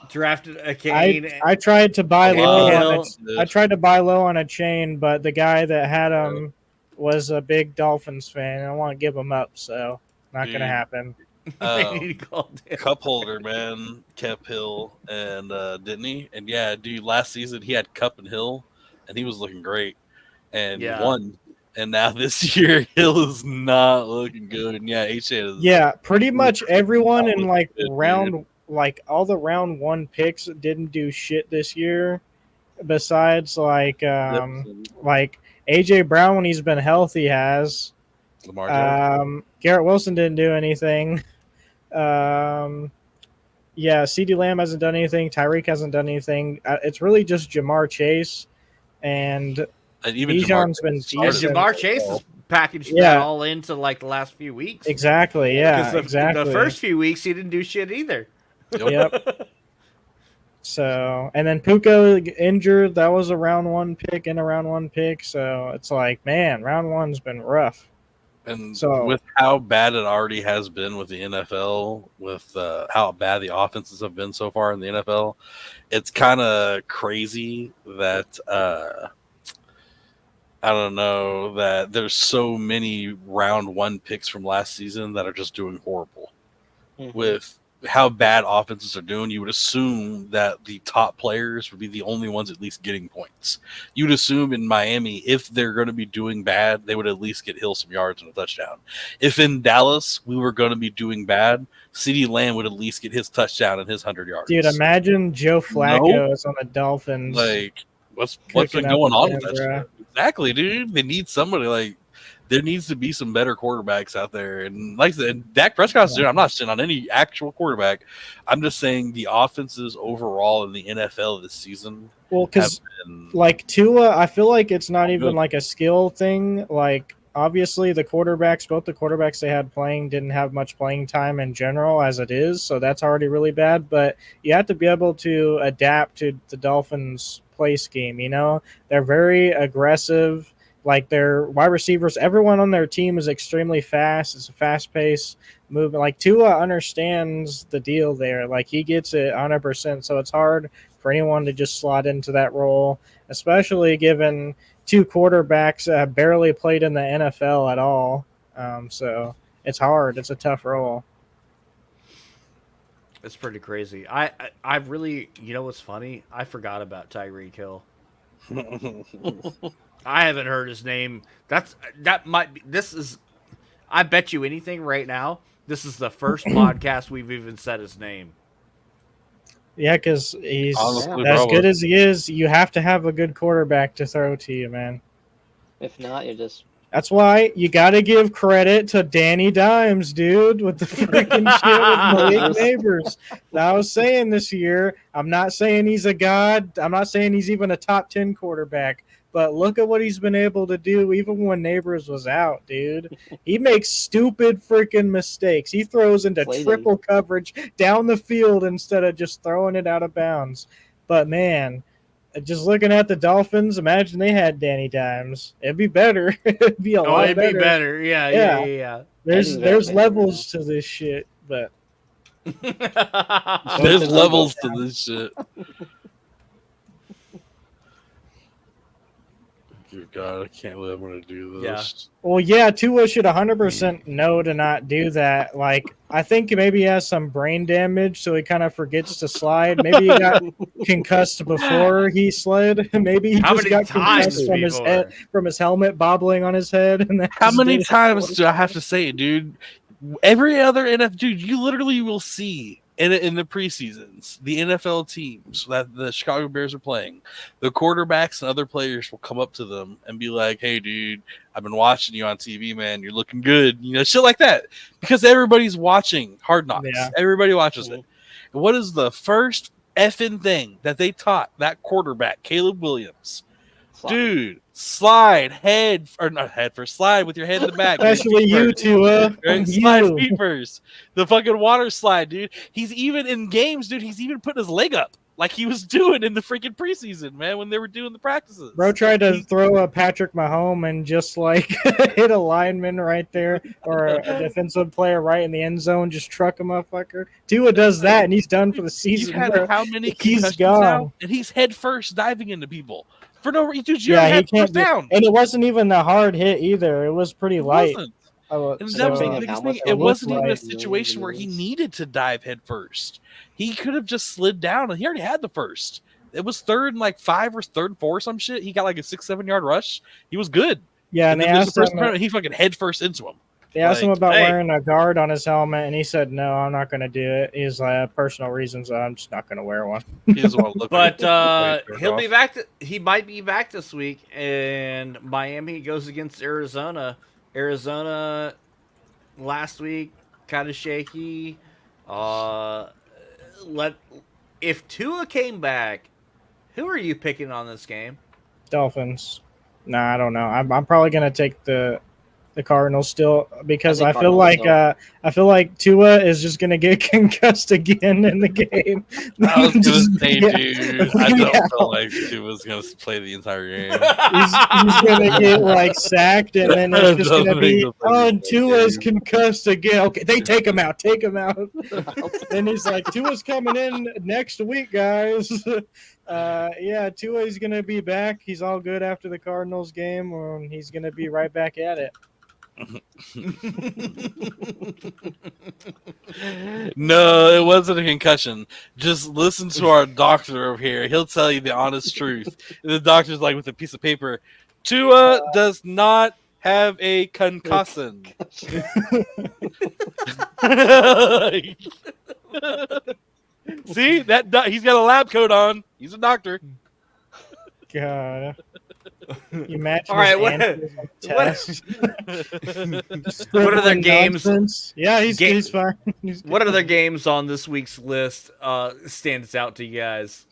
Drafted a Kane. I tried to buy low. I tried to buy low on a chain, but the guy that had him was a big Dolphins fan. And I want to give him up, so not going to happen. Cup holder, man, kept Hill and didn't he? And yeah, dude, last season he had Cup and Hill, and he was looking great and won. And now this year Hill is not looking good. And yeah, HA is. Yeah, pretty much everyone in round. All the round one picks didn't do shit this year, besides AJ Brown when he's been healthy has. Lamar Jackson. Garrett Wilson didn't do anything. CeeDee Lamb hasn't done anything. Tyreek hasn't done anything. It's really just Jamar Chase, and even Bijan's been decent. Jamar Chase is packaged that all into the last few weeks. Exactly. Yeah. Exactly. The first few weeks he didn't do shit either. Yep. So, and then Puka injured. That was a round one pick and a round one pick. So it's man, round one's been rough. And with how bad it already has been with the NFL, with how bad the offenses have been so far in the NFL, it's kind of crazy that I don't know that there's so many round one picks from last season that are just doing horrible. Mm-hmm. With how bad offenses are doing, you would assume that the top players would be the only ones at least getting points. You'd assume in Miami, if they're going to be doing bad, they would at least get Hill some yards and a touchdown. If in Dallas we were going to be doing bad, CeeDee Lamb would at least get his touchdown and his 100 yards. Dude, imagine Joe Flacco is on the Dolphins. What's been going on with that shit? Exactly, dude. They need somebody there needs to be some better quarterbacks out there. And like I said, Dak Prescott's doing, I'm not sitting on any actual quarterback. I'm just saying the offenses overall in the NFL this season. Well, because Tua, I feel like it's not even a skill thing. obviously the quarterbacks, both the quarterbacks they had playing didn't have much playing time in general as it is, so that's already really bad. But you have to be able to adapt to the Dolphins' play scheme. They're very aggressive. Like their wide receivers, everyone on their team is extremely fast. It's a fast-paced movement. Like Tua understands the deal there. Like he gets it 100%. So it's hard for anyone to just slot into that role, especially given two quarterbacks that have barely played in the NFL at all. So it's hard. It's a tough role. It's pretty crazy. I really, what's funny? I forgot about Tyreek Hill. I haven't heard his name. That might be. This is. I bet you anything right now. This is the first podcast we've even said his name. Yeah, because he's Honestly, as probably. good as he is. You have to have a good quarterback to throw to you, man. If not, you're just. That's why you got to give credit to Danny Dimes, dude, with the freaking shit with Malik Neighbors. I was saying this year, I'm not saying he's a god. I'm not saying he's even a top 10 quarterback. But look at what he's been able to do even when Neighbors was out, dude. He makes stupid freaking mistakes. He throws into triple coverage down the field instead of just throwing it out of bounds. But, man, just looking at the Dolphins, imagine they had Danny Dimes. It'd be better. It'd be a lot better. It'd be better. Yeah. There's levels to this shit, but there's levels to this shit. God, I can't believe I'm going to do this. Yeah. Well, yeah, Tua should 100% know to not do that. Like, I think maybe he has some brain damage, so he kind of forgets to slide. Maybe he got concussed before he slid. Maybe he just got concussed from his head, from his helmet bobbling on his head. And how many times do I have to say it, dude? Every other NFL, dude, you literally will see in the preseasons, the NFL teams that the Chicago Bears are playing, the quarterbacks and other players will come up to them and be like, "Hey, dude, I've been watching you on TV, man. You're looking good." Shit like that. Because everybody's watching Hard Knocks. Yeah. Everybody watches it. And what is the first effing thing that they taught that quarterback, Caleb Williams? Dude, slide head or not head first, slide with your head in the back. Especially you, Tua. Right? Slide feet first. The fucking water slide, dude. He's even in games, dude. He's even putting his leg up like he was doing in the freaking preseason, man, when they were doing the practices. Bro tried to throw a Patrick Mahomes and just like hit a lineman right there or a defensive player right in the end zone, just truck a motherfucker. Tua does that and he's done for the season. You had how many concussions now? And he's head first diving into people. For no reason, dude, he can't down. And it wasn't even a hard hit either. It was pretty light. It wasn't even a situation where he needed to dive head first. He could have just slid down, and he already had the first. It was third and like 5 or third and 4 or some shit. He got like a 6-7 yard rush. He was good. Yeah, and they asked him, he fucking head first into him. They asked him about wearing a guard on his helmet, and he said, "No, I'm not going to do it." He's like, personal reasons, I'm just not going to wear one. He doesn't want to look. But he'll be back. He might be back this week, and Miami goes against Arizona. Arizona last week kind of shaky. If Tua came back, who are you picking on this game? Dolphins. Nah, I don't know. I'm probably going to take the Cardinals still because I feel like Tua is just gonna get concussed again in the game. I was gonna say, dude, I don't feel like Tua's gonna play the entire game. He's gonna get like sacked, and then it's just gonna be, and Tua's concussed again. Okay, they take him out. Then he's like, Tua's coming in next week, guys. Yeah, Tua's gonna be back. He's all good after the Cardinals game, and he's gonna be right back at it. No, it wasn't a concussion. Just listen to our doctor over here. He'll tell you the honest truth. The doctor's like with a piece of paper. Tua does not have a concussion. See that he's got a lab coat on. He's a doctor. God. You match. All right. What are their games? Yeah, he's fine. What other games on this week's list stands out to you guys?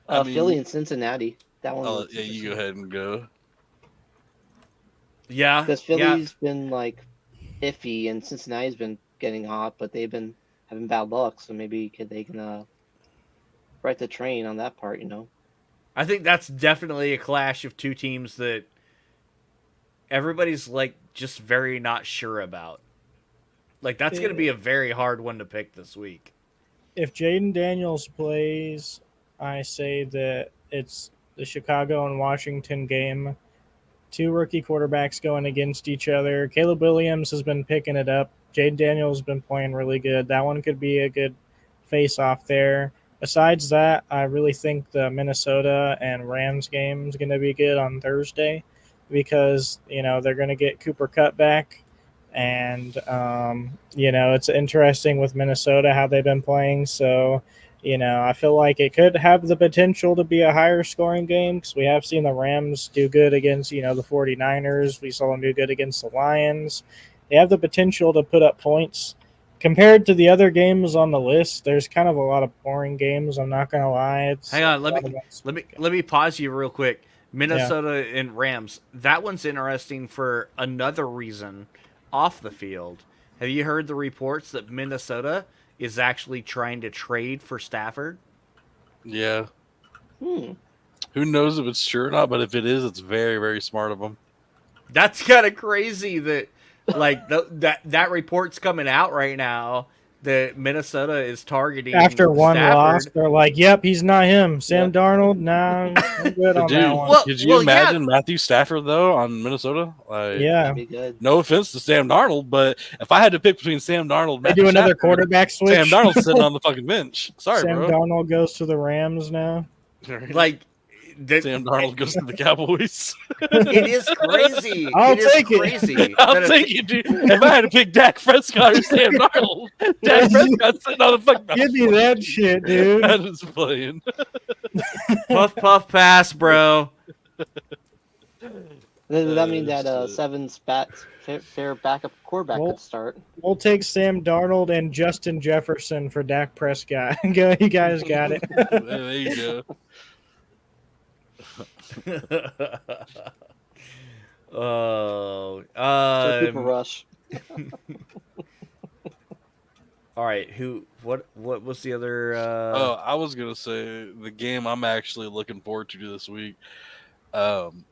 Philly and Cincinnati. That one. Yeah, you go ahead and go. Yeah, Because Philly's been like iffy, and Cincinnati's been getting hot, but they've been having bad luck. So maybe they can right the train on that part. I think that's definitely a clash of two teams that everybody's like just very not sure about. Like that's going to be a very hard one to pick this week. If Jaden Daniels plays, I say that it's the Chicago and Washington game. Two rookie quarterbacks going against each other. Caleb Williams has been picking it up. Jaden Daniels has been playing really good. That one could be a good face-off there. Besides that, I really think the Minnesota and Rams game is going to be good on Thursday because, they're going to get Cooper Kupp back. And, it's interesting with Minnesota how they've been playing. So, I feel like it could have the potential to be a higher scoring game because we have seen the Rams do good against, the 49ers. We saw them do good against the Lions. They have the potential to put up points. Compared to the other games on the list, there's kind of a lot of boring games. I'm not gonna lie. Hang on, let me pause you real quick. Minnesota and Rams. That one's interesting for another reason off the field. Have you heard the reports that Minnesota is actually trying to trade for Stafford? Yeah. Who knows if it's true or not, but if it is, it's very, very smart of them. That's kind of crazy that like that report's coming out right now that Minnesota is targeting after one Stafford. loss. They're like, "Yep, he's not him." Sam Darnold, I'm good on that one. Could you imagine Matthew Stafford though on Minnesota? That'd be good. No offense to Sam Darnold, but if I had to pick between Sam Darnold, and Matthew another Stafford, quarterback switch. Sam Darnold's sitting on the fucking bench. Sorry, Sam bro. Darnold goes to the Rams now. Like. Sam Darnold goes to the Cowboys. It is crazy. I'll take it. I'll take it, dude. If I had to pick Dak Prescott or Sam Darnold, Dak Prescott's sitting on the fucking. Give me that shit, dude. That is playing. Puff, puff, pass, bro. Does that mean that Seven's fair backup quarterback could start? We'll take Sam Darnold and Justin Jefferson for Dak Prescott. You guys got it. There you go. Super rush. All right, what was the other I was gonna say the game I'm actually looking forward to this week. I'm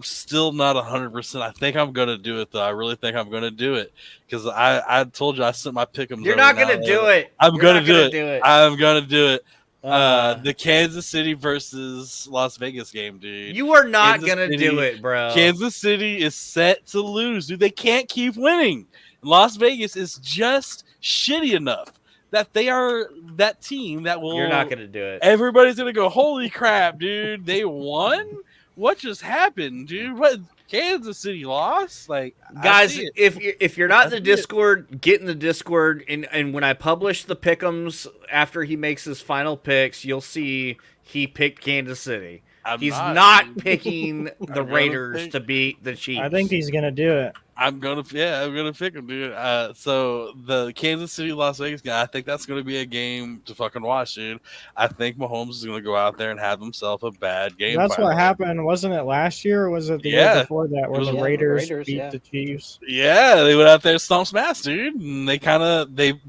still not 100%. I think I'm gonna do it though. I really think I'm gonna do it because I told you I sent my pick'ems. You're not gonna do it. I'm gonna do it. I'm gonna do it. The Kansas City versus Las Vegas game, dude. You are not gonna do it, bro. Kansas City is set to lose, dude. They can't keep winning. Las Vegas is just shitty enough that they are that team that will. You're not gonna do it. Everybody's gonna go, holy crap, dude! They won. What just happened, dude? What? Kansas City lost? Like, guys, if you're not in the Discord, get in the Discord, and when I publish the pick'ems after he makes his final picks, you'll see he picked Kansas City. He's not picking the Raiders to beat the Chiefs. I think he's gonna do it. I'm gonna pick him, dude. So the Kansas City Las Vegas guy, I think that's gonna be a game to fucking watch, dude. I think Mahomes is gonna go out there and have himself a bad game. That's what happened, wasn't it last year, or was it the year before that, where the Raiders beat the Chiefs? Yeah, they went out there and stomped some ass, dude, and they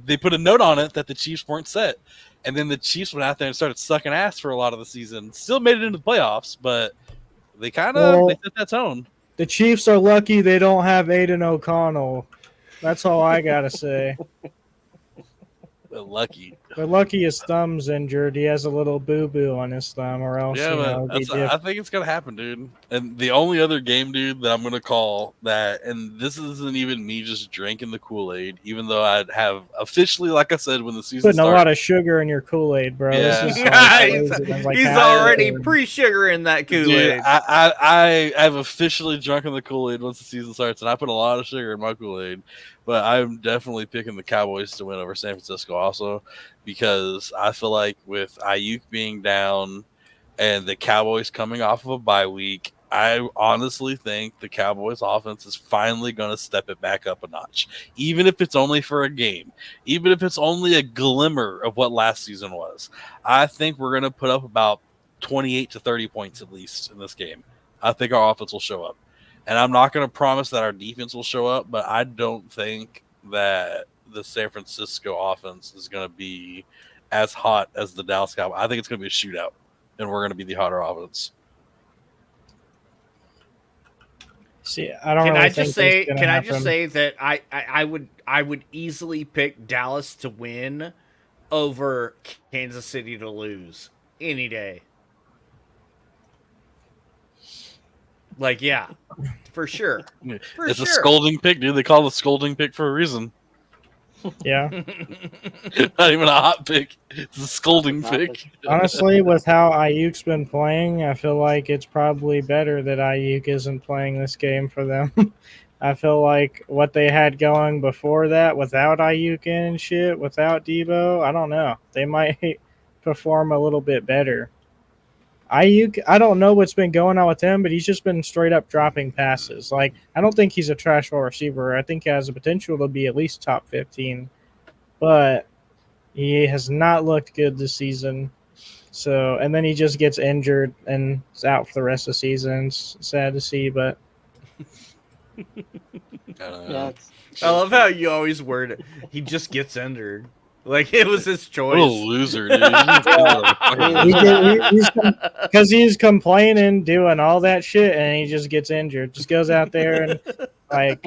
they put a note on it that the Chiefs weren't set. And then the Chiefs went out there and started sucking ass for a lot of the season. Still made it into the playoffs, but they kind of they set that tone. The Chiefs are lucky they don't have Aiden O'Connell. That's all I gotta say. They're lucky. They're lucky his thumb's injured. He has a little boo-boo on his thumb, or else. Yeah, I think it's gonna happen, dude. And the only other game, dude, that I'm gonna call that, and this isn't even me just drinking the Kool-Aid, even though I'd have officially, like I said, when the season putting a lot of sugar in your Kool-Aid, bro. Yeah. He's already pre-sugaring that Kool-Aid. Dude, I have officially drunken the Kool-Aid once the season starts, and I put a lot of sugar in my Kool-Aid. But I'm definitely picking the Cowboys to win over San Francisco also, because I feel like with Ayuk being down and the Cowboys coming off of a bye week, I honestly think the Cowboys offense is finally going to step it back up a notch, even if it's only for a game, even if it's only a glimmer of what last season was. I think we're going to put up about 28 to 30 points at least in this game. I think our offense will show up. And I'm not going to promise that our defense will show up, but I don't think that the San Francisco offense is going to be as hot as the Dallas Cowboys. I think it's going to be a shootout, and we're going to be the hotter offense. See, I don't Can really I think just say? that's Can gonna I just happen. say that I would easily pick Dallas to win over Kansas City to lose any day. Like, yeah, for sure. For It's sure. a scolding pick, dude. They call it a scolding pick for a reason. Yeah. Not even a hot pick. It's a scolding pick. Honestly, with how Ayuk's been playing, I feel like it's probably better that Ayuk isn't playing this game for them. I feel like what they had going before that, without Ayuk and shit, without Debo, I don't know. They might perform a little bit better. Ayuk, I don't know what's been going on with him, but he's just been straight up dropping passes. Like, I don't think he's a trash ball receiver. I think he has the potential to be at least top 15, but he has not looked good this season. So, and then he just gets injured and is out for the rest of the season. It's sad to see, but Yeah, I love how you always word it. He just gets injured. Like it was his choice. What a loser, dude. Because he's complaining, doing all that shit, and he just gets injured. Just goes out there and like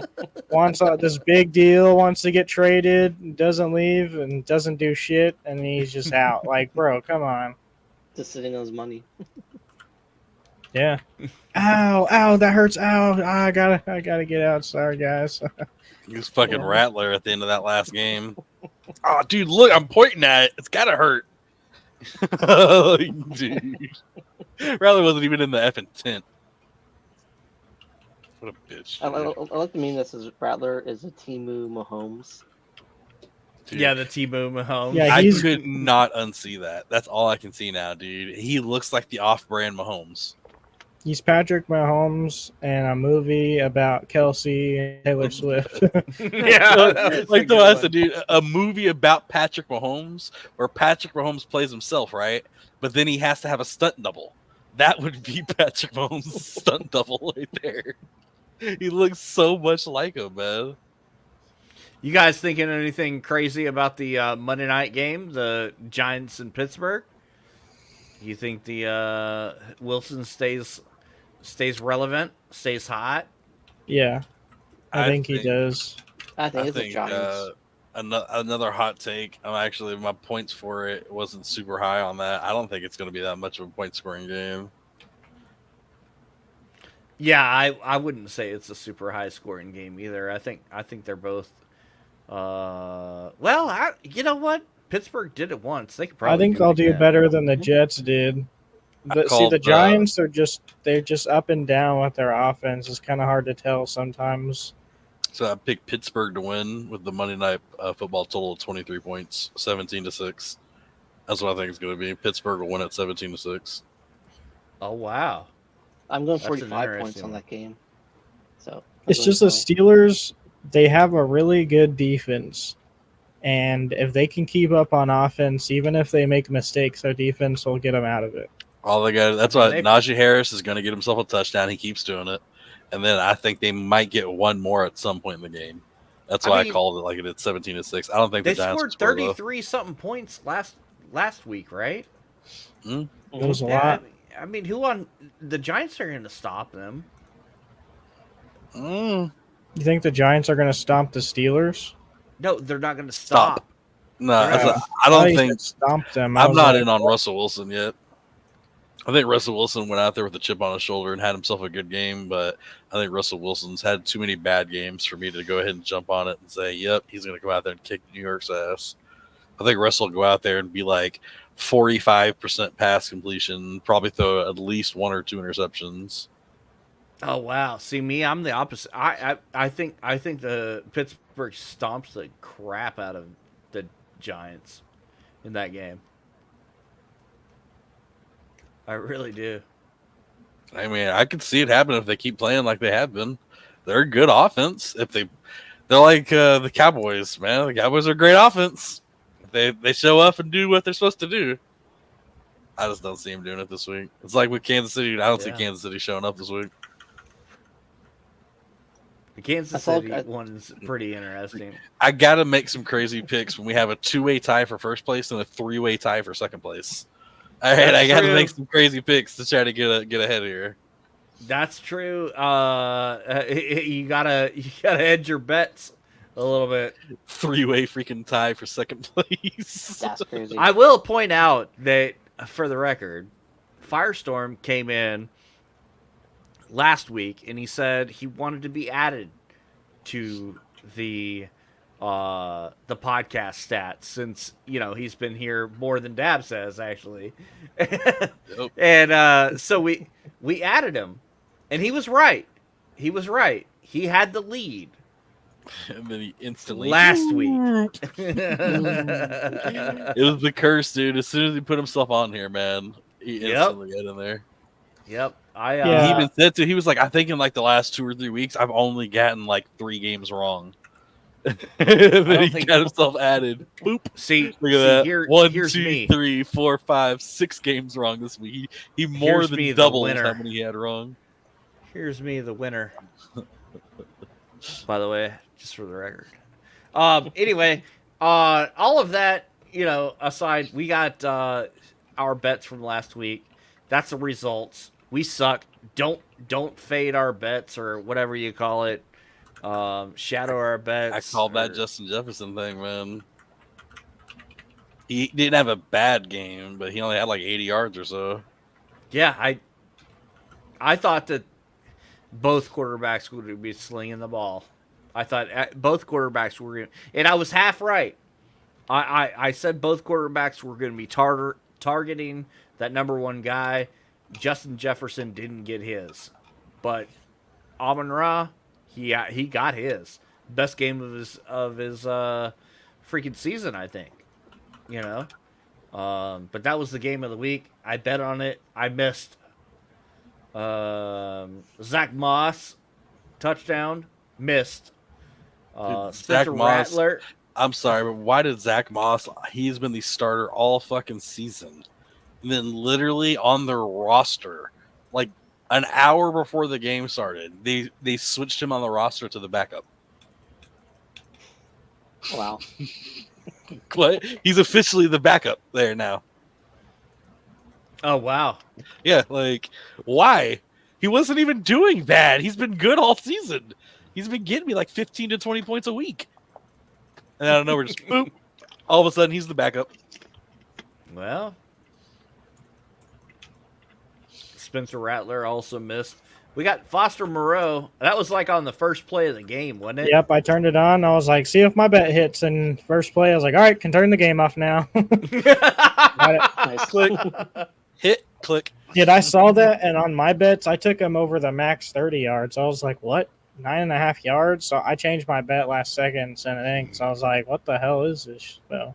wants this big deal, wants to get traded, doesn't leave, and doesn't do shit, and he's just out. Like, bro, come on. Just sitting on his money. Yeah. Ow, that hurts. Ow, I gotta get out. Sorry, guys. He was fucking Rattler at the end of that last game. Oh, dude, look, I'm pointing at it. It's gotta hurt. Dude. Rattler wasn't even in the effing tent. What a bitch. I like to mean this as Rattler is a Timu Mahomes. Dude. Yeah, the T-Boom Mahomes. Yeah, I could not unsee that. That's all I can see now, dude. He looks like the off-brand Mahomes. He's Patrick Mahomes in a movie about Kelsey and Taylor Swift. Yeah, like the I said, dude, a movie about Patrick Mahomes where Patrick Mahomes plays himself, right? But then he has to have a stunt double. That would be Patrick Mahomes' stunt double right there. He looks so much like him, man. You guys thinking anything crazy about the Monday night game, the Giants in Pittsburgh? You think the Wilson stays relevant, stays hot? Yeah, I think he does. I think it's the Giants. Another hot take. My points for it wasn't super high on that. I don't think it's going to be that much of a point scoring game. Yeah, I wouldn't say it's a super high scoring game either. I think they're both. You know what? Pittsburgh did it once. They could probably. I think they'll do better than the Jets did. The Giants are they're just up and down with their offense. It's kind of hard to tell sometimes. So I picked Pittsburgh to win with the Monday night football total of 23 points, 17-6. That's what I think it's going to be. Pittsburgh will win at 17-6. Oh wow! I'm going 45 points on that game. So it's just the Steelers. They have a really good defense, and if they can keep up on offense, even if they make mistakes, their defense will get them out of it. All they got. That's why Najee Harris is going to get himself a touchdown. He keeps doing it, and then I think they might get one more at some point in the game. That's why I called it like it at 17-6. I don't think they the Giants scored 33 something points last week, right? It was a lot. I mean, who on the Giants are going to stop them? You think the Giants are going to stomp the Steelers? No, they're not going to stop. No, I don't think stomp them. I'm not in on Russell Wilson yet. I think Russell Wilson went out there with a chip on his shoulder and had himself a good game, but I think Russell Wilson's had too many bad games for me to go ahead and jump on it and say, yep, he's going to go out there and kick New York's ass. I think Russell will go out there and be like 45% pass completion, probably throw at least one or two interceptions. Oh wow! See me, I'm the opposite. I think the Pittsburgh stomps the crap out of the Giants in that game. I really do. I mean, I could see it happen if they keep playing like they have been. They're a good offense. They're like the Cowboys, man. The Cowboys are a great offense. They show up and do what they're supposed to do. I just don't see them doing it this week. It's like with Kansas City. I don't see Kansas City showing up this week. The Kansas City one's pretty interesting. I gotta make some crazy picks when we have a 2-way tie for first place and a 3-way tie for second place. All right, I gotta make some crazy picks to try to get ahead here. That's true. You gotta hedge your bets a little bit. 3-way freaking tie for second place. That's crazy. I will point out that, for the record, Firestorm came in last week and he said he wanted to be added to the podcast stats since he's been here more than Dab says actually. Yep. And so we added him, and he was right. He had the lead. And then he instantly last week. It was the curse, dude. As soon as he put himself on here, man, he instantly got in there. Yep. He even said he was like, I think in like the last 2 or 3 weeks, I've only gotten like 3 games wrong. Then he got himself added. Boop. See, look at that. 1, here's 2, me. 3, 4, 5, 6 games wrong this week. He more than doubled how many he had wrong. Here's me, the winner. By the way, just for the record. Anyway, all of that, aside, we got our bets from last week. That's the results. We suck. Don't fade our bets or whatever you call it. Shadow our bets. I called that Justin Jefferson thing, man. He didn't have a bad game, but he only had like 80 yards or so. Yeah, I thought that both quarterbacks would be slinging the ball. I thought both quarterbacks were going to, and I was half right. I said both quarterbacks were going to be targeting that number 1 guy. Justin Jefferson didn't get his, but Amon-Ra, he got his best game of his freaking season, I think. But that was the game of the week. I bet on it. I missed Zach Moss touchdown, missed. Zach Moss. Rattler. I'm sorry, but why did Zach Moss? He's been the starter all fucking season. And then literally on their roster, like an hour before the game started, they switched him on the roster to the backup. Wow. He's officially the backup there now. Oh, wow. Yeah, like, why? He wasn't even doing bad. He's been good all season. He's been getting me like 15 to 20 points a week. And I don't know, we're just, boop. All of a sudden, he's the backup. Well, Spencer Rattler also missed. We got Foster Moreau. That was like on the first play of the game, wasn't it? Yep, I turned it on. I was like, see if my bet hits. And first play, I was like, all right, can turn the game off now. Nice. Click. Hit, click. Dude, I saw that, and on my bets, I took him over the max 30 yards. I was like, what? 9.5 yards? So I changed my bet last second and sent it in. So I was like, what the hell is this? So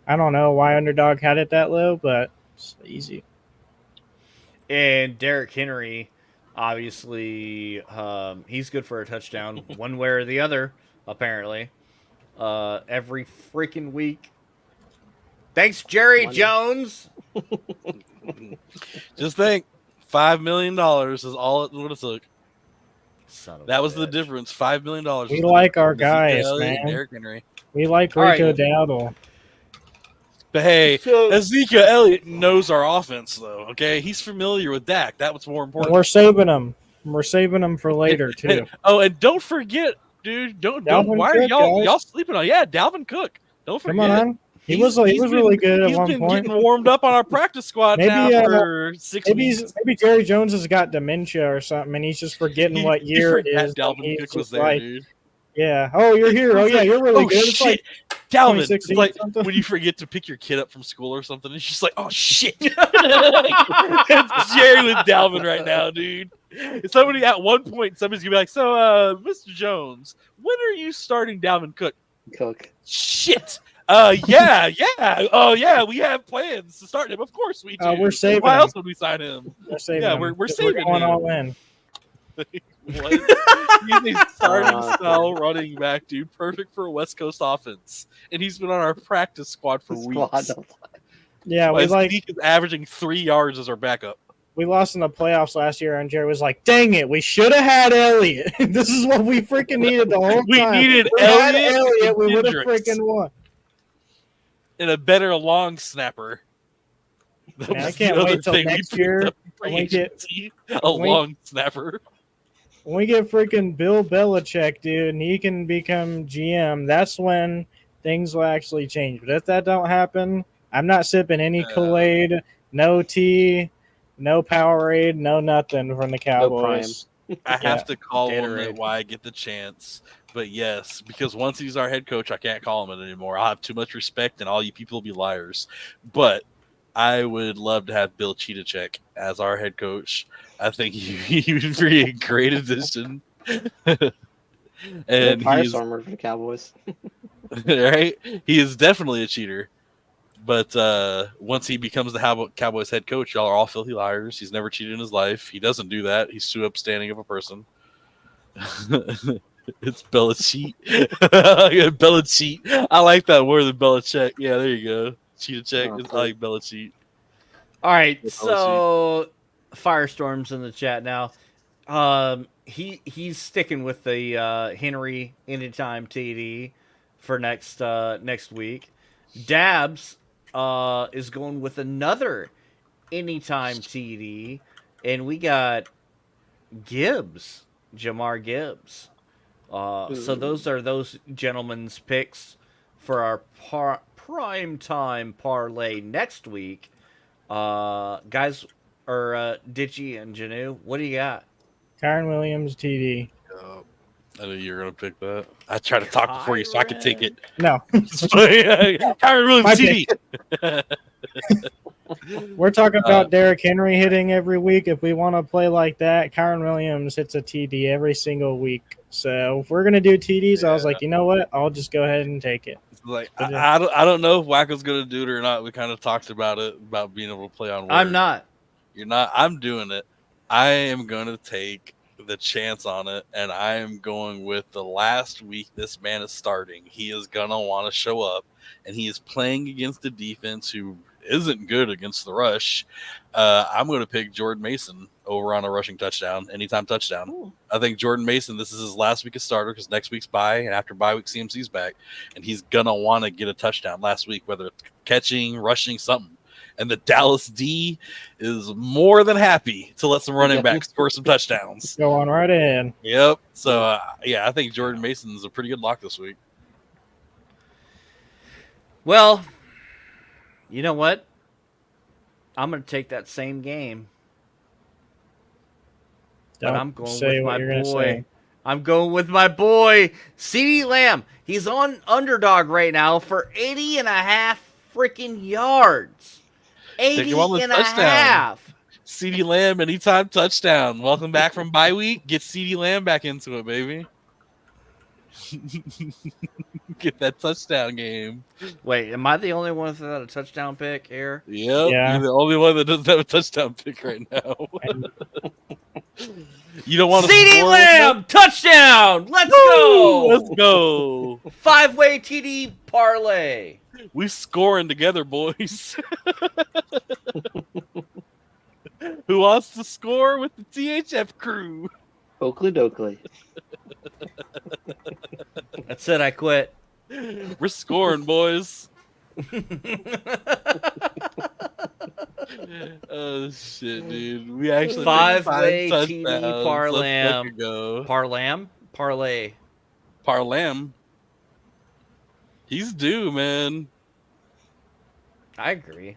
I don't know why Underdog had it that low, but it's easy. And Derrick Henry, obviously, he's good for a touchdown one way or the other, apparently. Every freaking week. Thanks, Jerry Jones. Just think, $5 million is all it would have took. That was the difference. $5 million. We like our guys, man. Derrick Henry. We like Rico Dowdle. But hey, Ezekiel Elliott knows our offense, though. Okay, he's familiar with Dak. That was more important. And we're saving him. We're saving him for later too. Oh, and don't forget, dude. Don't. Why are y'all sleeping on? Yeah, Dalvin Cook. Don't forget. Come on. He was really good at one point. He's been getting warmed up on our practice squad now for 6 weeks. Maybe Jerry Jones has got dementia or something, and he's just forgetting what year it is. Dalvin Cook was there, dude. Yeah. Oh, you're here. Oh, yeah, you're really good. It's like Dalvin, it's like when you forget to pick your kid up from school or something, it's just like, oh, shit. It's Jerry with Dalvin right now, dude. Somebody at one point, somebody's going to be like, so, Mr. Jones, when are you starting Dalvin Cook? Shit. Yeah. Oh, yeah, we have plans to start him. Of course we do. We're saving Why him. else would we sign him? We're saving him. We're saving going him. all in. What? He's a starting style running back, dude. Perfect for a West Coast offense. And he's been on our practice squad for weeks. Yeah, we like. He's averaging 3 yards as our backup. we lost in the playoffs last year, and Jerry was like, "Dang it, we should have had Elliott. This is what we freaking needed the whole We time. needed we had Elliott Elliott, we and would have Hendricks. freaking won." And a better long snapper. That Man, I was can't the other wait till thing next we picked year up in free when we get- agency. A long snapper. When we get freaking Bill Belichick, dude, and he can become GM, that's when things will actually change. But if that don't happen, I'm not sipping any Kool-Aid, no tea, no Powerade, no nothing from the Cowboys. I have to call him Gatorade. it while I get the chance. But yes, because once he's our head coach, I can't call him it anymore. I'll have too much respect, and all you people will be liars. But I would love to have Bill Cheetachek as our head coach. I think he would be a great addition. And Firestormer for the Cowboys. right? He is definitely a cheater. But once he becomes the Cowboys head coach, y'all are all filthy liars. He's never cheated in his life. He doesn't do that. He's too upstanding of a person. It's Belichick. Belichick. I like that more than Belichick. Yeah, there you go. Cheetah check. I like Belichick. All right, so Firestorm's in the chat now. He's sticking with the Henry anytime TD for next week. Dabs is going with another anytime TD, and we got Gibbs, Jamar Gibbs. So those are those gentlemen's picks for our prime time parlay next week. Guys, or Ditchy and Janu, what do you got? Kyron Williams, TD. I knew you were going to pick that. I tried to talk before you so I could take it. No. Kyron Williams, TD. We're talking about Derrick Henry hitting every week. If we want to play like that, Kyron Williams hits a TD every single week. So if we're going to do TDs, I was like, you know what? I'll just go ahead and take it. Like I don't know if Wacko's going to do it or not. We kind of talked about it, about being able to play on word. I'm not. You're not. I'm doing it. I am going to take the chance on it, and I am going with the last week this man is starting. He is going to want to show up, and he is playing against a defense who isn't good against the rush. I'm going to pick Jordan Mason over on a rushing touchdown, anytime touchdown. Ooh. I think Jordan Mason, this is his last week of starter because next week's bye, and after bye week, CMC's back, and he's going to want to get a touchdown last week, whether it's catching, rushing, something. And the Dallas D is more than happy to let some running backs score some touchdowns. Go on right in. Yep. So, yeah, I think Jordan Mason is a pretty good lock this week. Well, you know what? I'm going to take that same game. But I'm going with my boy. I'm going with my boy, CeeDee Lamb. He's on underdog right now for 80.5 freaking yards. 80.5. CeeDee Lamb, anytime touchdown. Welcome back from bye week. Get CeeDee Lamb back into it, baby. Get that touchdown game. Wait, am I the only one without a touchdown pick here? Yep, yeah. You're the only one that doesn't have a touchdown pick right now. You don't want to CeeDee Lamb touchdown. Let's go. Let's go. 5-way TD parlay. We scoring together, boys. Who wants to score with the THF crew? Oakley Dokley. That's it. I quit. We're scoring, boys. Oh shit, dude! We actually 5-way TD Parlam. He's due, man. I agree.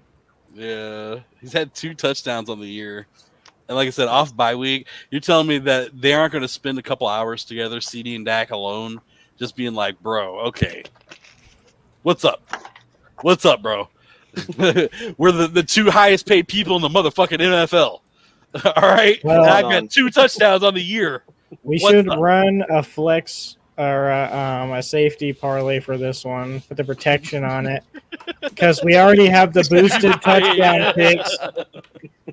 Yeah, he's had 2 touchdowns on the year, and like I said, off bye week. You're telling me that they aren't going to spend a couple hours together, CD and Dak alone, just being like, "Bro, okay, what's up? What's up, bro? We're the 2 highest paid people in the motherfucking NFL. All right, well, I've got 2 touchdowns on the year. We should run a flex or a safety parlay for this one, put the protection on it, because we already have the boosted touchdown picks.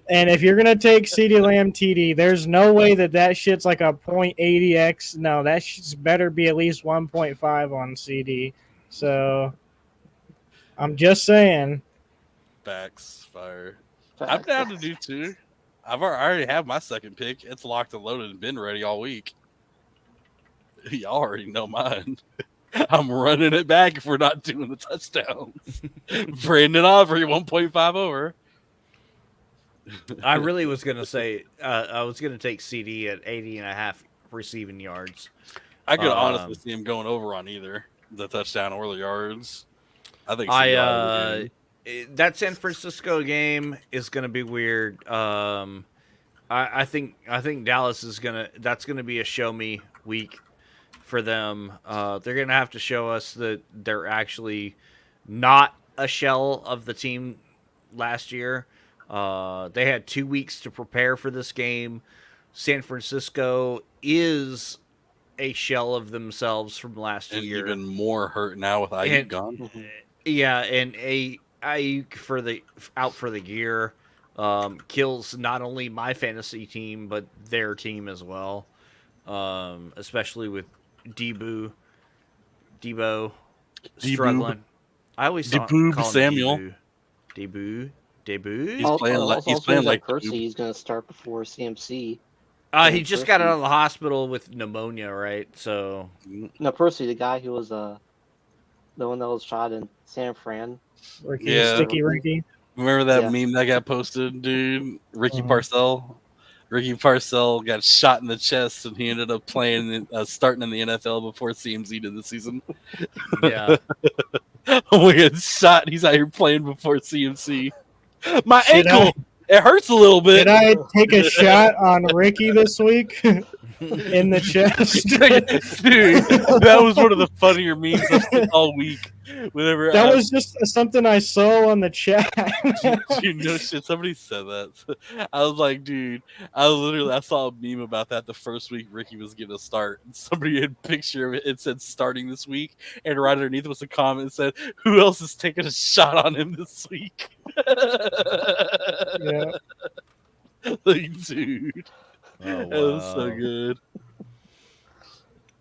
And if you're gonna take CeeDee Lamb TD, there's no way that shit's like a 0.80x. No, that shit's better be at least 1.5 on CD. So I'm just saying. Facts, fire. I'm down to do 2. I already have my second pick. It's locked and loaded and been ready all week. Y'all already know mine. I'm running it back if we're not doing the touchdowns. Brandon Aubrey, 1.5 over. I really was going to say, I was going to take CD at 80.5 receiving yards. I could honestly see him going over on either the touchdown or the yards. I think that San Francisco game is going to be weird. I think Dallas is that's gonna be a show me week for them. They're gonna have to show us that they're actually not a shell of the team last year. They had 2 weeks to prepare for this game. San Francisco is a shell of themselves from last year, even more hurt now with Ayuk gone. Yeah, and Ayuk out for the year. Kills not only my fantasy team but their team as well, especially with Debo struggling. I always call him Samuel. Debo. He's playing like Percy. He's going to start before CMC. He just got out of the hospital with pneumonia, right? So no, Percy, the guy who was the one that was shot in San Fran. Sticky Ricky. Remember that meme that got posted, dude? Ricky Parcell. Ricky Parcell got shot in the chest, and he ended up playing, starting in the NFL before CMC did the season. Yeah. We get shot. He's out here playing before CMC. My ankle. It hurts a little bit. Did I take a shot on Ricky this week in the chest? Dude, that was one of the funnier memes I've seen all week. Whenever that was just something I saw on the chat. Dude, no shit. Somebody said that. I was like, dude, I saw a meme about that the first week Ricky was getting a start. And somebody had a picture of it. It said starting this week. And right underneath was a comment that said, who else is taking a shot on him this week? Yeah. Like, dude. Oh, wow. That was so good.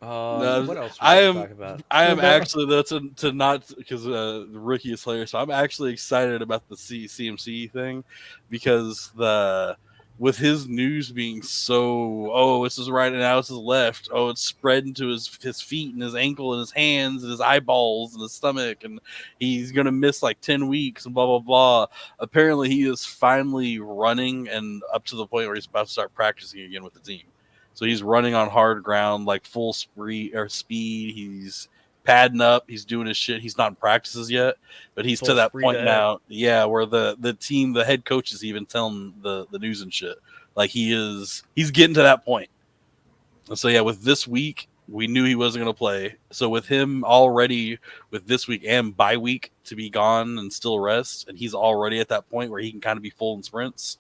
What else we talk about? I am actually to not because the Ricky is hilarious. So I'm actually excited about the CMC thing because with his news being so this is right and now this is left. It's spreading to his feet and his ankle and his hands and his eyeballs and his stomach and he's gonna miss like 10 weeks and blah blah blah. Apparently he is finally running and up to the point where he's about to start practicing again with the team. So he's running on hard ground, like full speed. He's padding up. He's doing his shit. He's not in practices yet, but he's to that point now. Yeah, where the team, the head coach is even telling the news and shit. Like he's getting to that point. And so yeah, with this week, we knew he wasn't going to play. So with him already with this week and bye week to be gone and still rest, and he's already at that point where he can kind of be full in sprints.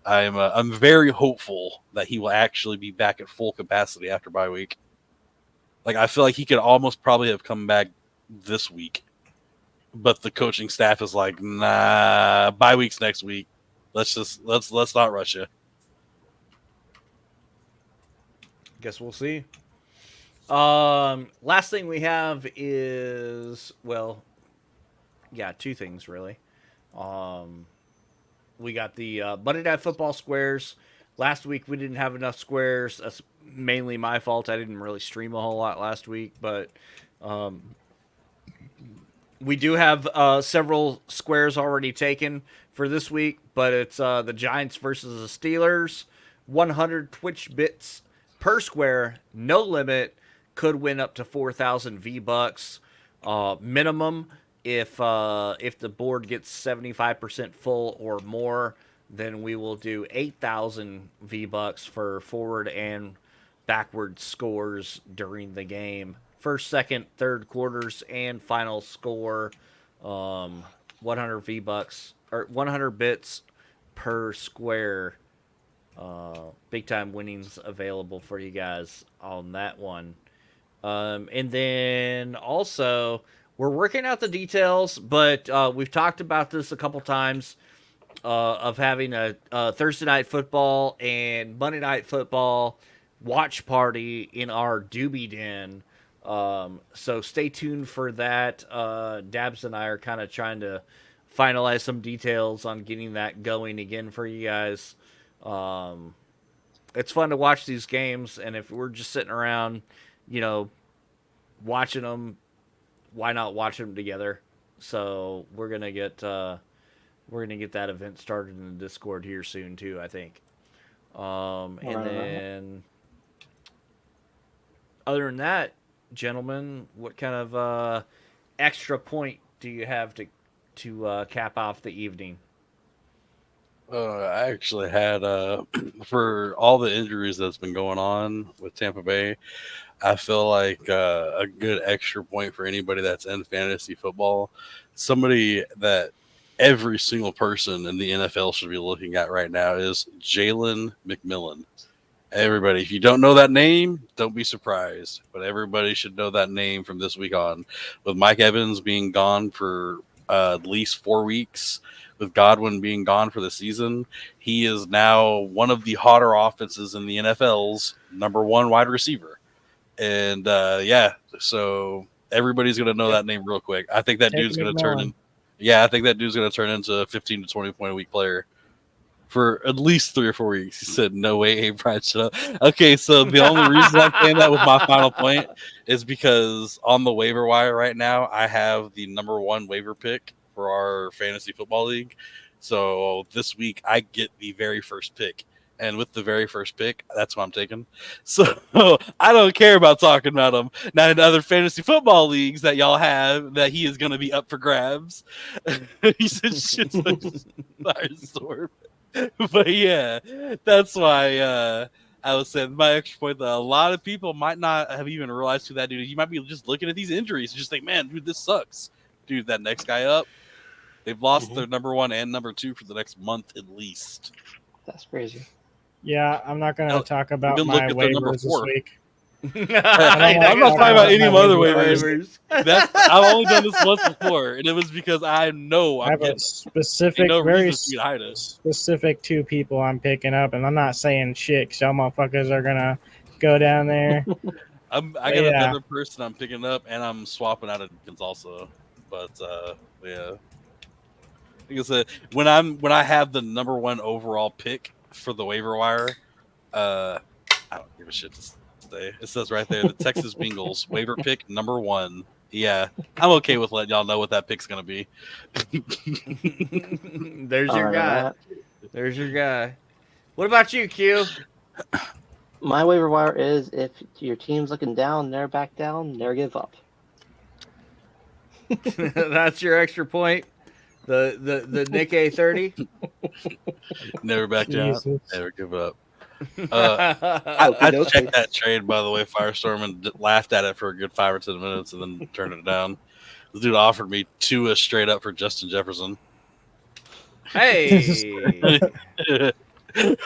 I'm very hopeful that he will actually be back at full capacity after bye week. Like I feel like he could almost probably have come back this week, but the coaching staff is like, nah, bye week's next week. Let's not rush you. Guess we'll see. Last thing we have is two things really. We got the Monday Night Football squares. Last week we didn't have enough squares. That's mainly my fault. I didn't really stream a whole lot last week, but we do have several squares already taken for this week. But it's the Giants versus the Steelers. 100 Twitch bits per square, no limit. Could win up to 4,000 V-Bucks minimum. If the board gets 75% full or more, then we will do 8,000 V-Bucks for forward and backward scores during the game. First, second, third quarters, and final score. 100 V-Bucks or 100 bits per square. Big time winnings available for you guys on that one. And then also, we're working out the details, but we've talked about this a couple times of having a Thursday night football and Monday night football watch party in our doobie den. So stay tuned for that. Dabs and I are kind of trying to finalize some details on getting that going again for you guys. It's fun to watch these games, and if we're just sitting around, watching them, why not watch them together? So we're gonna get that event started in the Discord here soon too, I think. And then other than that, gentlemen, what kind of extra point do you have to cap off the evening? I actually had for all the injuries that's been going on with Tampa Bay, I feel like a good extra point for anybody that's in fantasy football, somebody that every single person in the NFL should be looking at right now is Jalen McMillan. Everybody, if you don't know that name, don't be surprised. But everybody should know that name from this week on. With Mike Evans being gone for at least 4 weeks, with Godwin being gone for the season, he is now one of the hotter offenses in the NFL's number one wide receiver. And so everybody's going to know that name real quick. I think that dude's going to turn in. Yeah, I think that dude's going to turn into a 15 to 20 point a week player for at least 3 or 4 weeks. He said, "No way, hey, Brian, shut up." Okay, so the only reason I'm saying that with my final point is because on the waiver wire right now, I have the number 1 waiver pick for our fantasy football league. So this week, I get the very first pick. And with the very first pick, that's what I'm taking. So I don't care about talking about him. Now in other fantasy football leagues that y'all have, that he is going to be up for grabs. He said shit's like Firestorm. But yeah, that's why I was saying my extra point that a lot of people might not have even realized who that dude is. You might be just looking at these injuries and just think, man, dude, this sucks. Dude, that next guy up, they've lost their number 1 and number 2 for the next month at least. That's crazy. Yeah, I'm not going to talk about my waivers this week. I'm not talking about any other waivers. I've only done this once before, and it was because I know I have a specific, very specific 2 people I'm picking up, and I'm not saying shit because y'all motherfuckers are going to go down there. I got another person I'm picking up, and I'm swapping out of Dickens also. But yeah, like I said, when I have the number 1 overall pick for the waiver wire, I don't give a shit to say. It says right there, the Texas Bengals waiver pick number 1. Yeah, I'm okay with letting y'all know what that pick's gonna be. There's your guy. There's your guy. What about you, Q? My waiver wire is if your team's looking down, never back down, never give up. That's your extra point. The Nick A30. Never back down, never give up. I checked that trade, by the way, Firestorm, and laughed at it for a good 5 or 10 minutes, and then turned it down. The dude offered me 2 straight up for Justin Jefferson. Hey,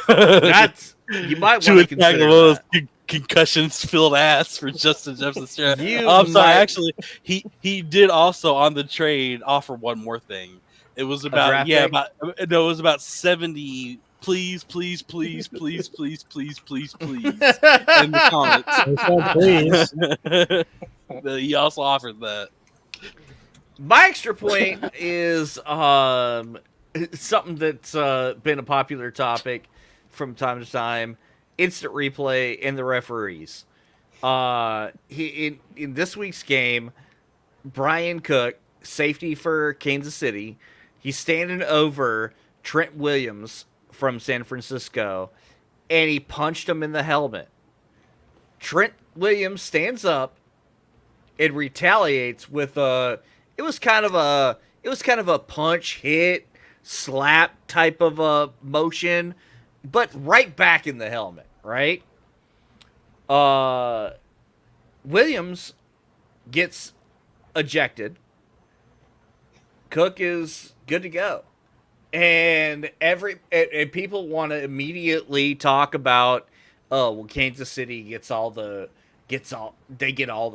that's you might want to consider that. Concussions filled ass for Justin Jefferson. I'm sorry, actually, he did also on the trade offer one more thing. It was about it was about 70. Please, please, please, please, please, please, please, please. In the comments, please. He also offered that. My extra point is something that's been a popular topic from time to time: instant replay and the referees. In this week's game, Brian Cook, safety for Kansas City, he's standing over Trent Williams from San Francisco, and he punched him in the helmet. Trent Williams stands up and retaliates with it was kind of a punch, hit, slap type of a motion, but right back in the helmet, right? Williams gets ejected. Cook is good to go. And people want to immediately talk about, oh, well, Kansas City get all the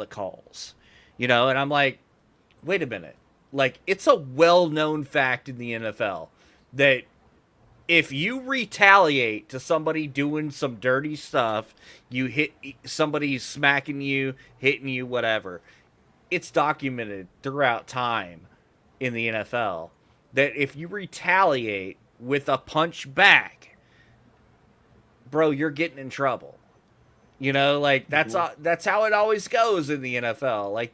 calls, and I'm like, wait a minute, like, it's a well-known fact in the NFL that if you retaliate to somebody doing some dirty stuff, you hit somebody smacking you, hitting you, whatever, it's documented throughout time in the NFL that if you retaliate with a punch back, bro, you're getting in trouble. You know, like that's how it always goes in the NFL. Like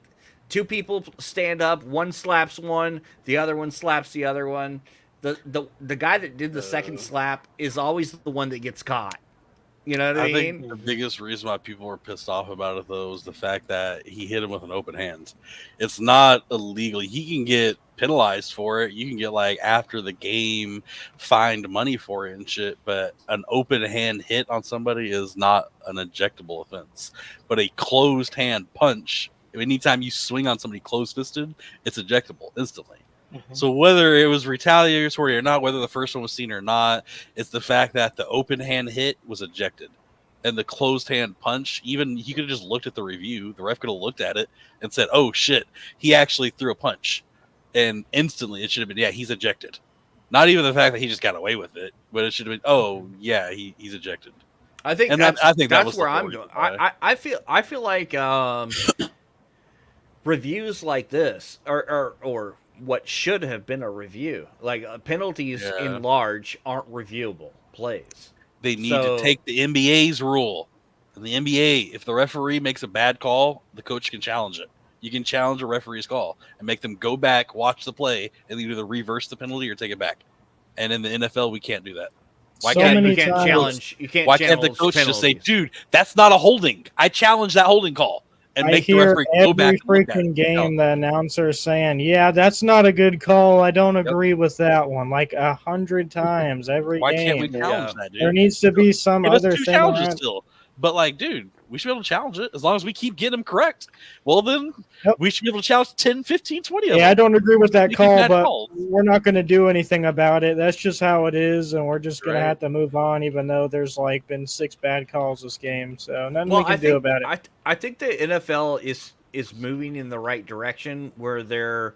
two people stand up, one slaps one, the other one slaps the other one. The guy that did the second slap is always the one that gets caught. You know what I mean? think the biggest reason why people were pissed off about it, though, is the fact that he hit him with an open hand. It's not illegal. He can get penalized for it. You can get, like, after the game, fined money for it and shit. But an open hand hit on somebody is not an ejectable offense. But a closed hand punch, anytime you swing on somebody closed fisted, it's ejectable instantly. So whether it was retaliatory or not, whether the first one was seen or not, it's the fact that the open hand hit was ejected. And the closed hand punch, even he could have just looked at the review. The ref could have looked at it and said, oh, shit, he actually threw a punch. And instantly it should have been, yeah, he's ejected. Not even the fact that he just got away with it, but it should have been, oh, yeah, he's ejected. I think that's where I'm going. I feel like reviews like this or what should have been a review, like penalties in large aren't reviewable plays. They need to take the NBA's rule. In the NBA, if the referee makes a bad call, the coach can challenge it. You can challenge a referee's call and make them go back, watch the play, and either reverse the penalty or take it back. And in the NFL, we can't do that. Why can't the coach just say, dude, that's not a holding. I challenge that holding call. And make the referee go back. Every freaking game, the announcer saying, "Yeah, that's not a good call. I don't agree with that one." Like 100 times every game. Why can't we challenge that, dude? There needs to be some other thing. Challenges still, but like, dude, we should be able to challenge it as long as we keep getting them correct. Well, then we should be able to challenge 10, 15, 20 of them. Yeah, I don't agree with that call, but we're not going to do anything about it. That's just how it is, and we're just going to have to move on, even though there's like been 6 bad calls this game. So nothing we can do about it. I think the NFL is moving in the right direction where they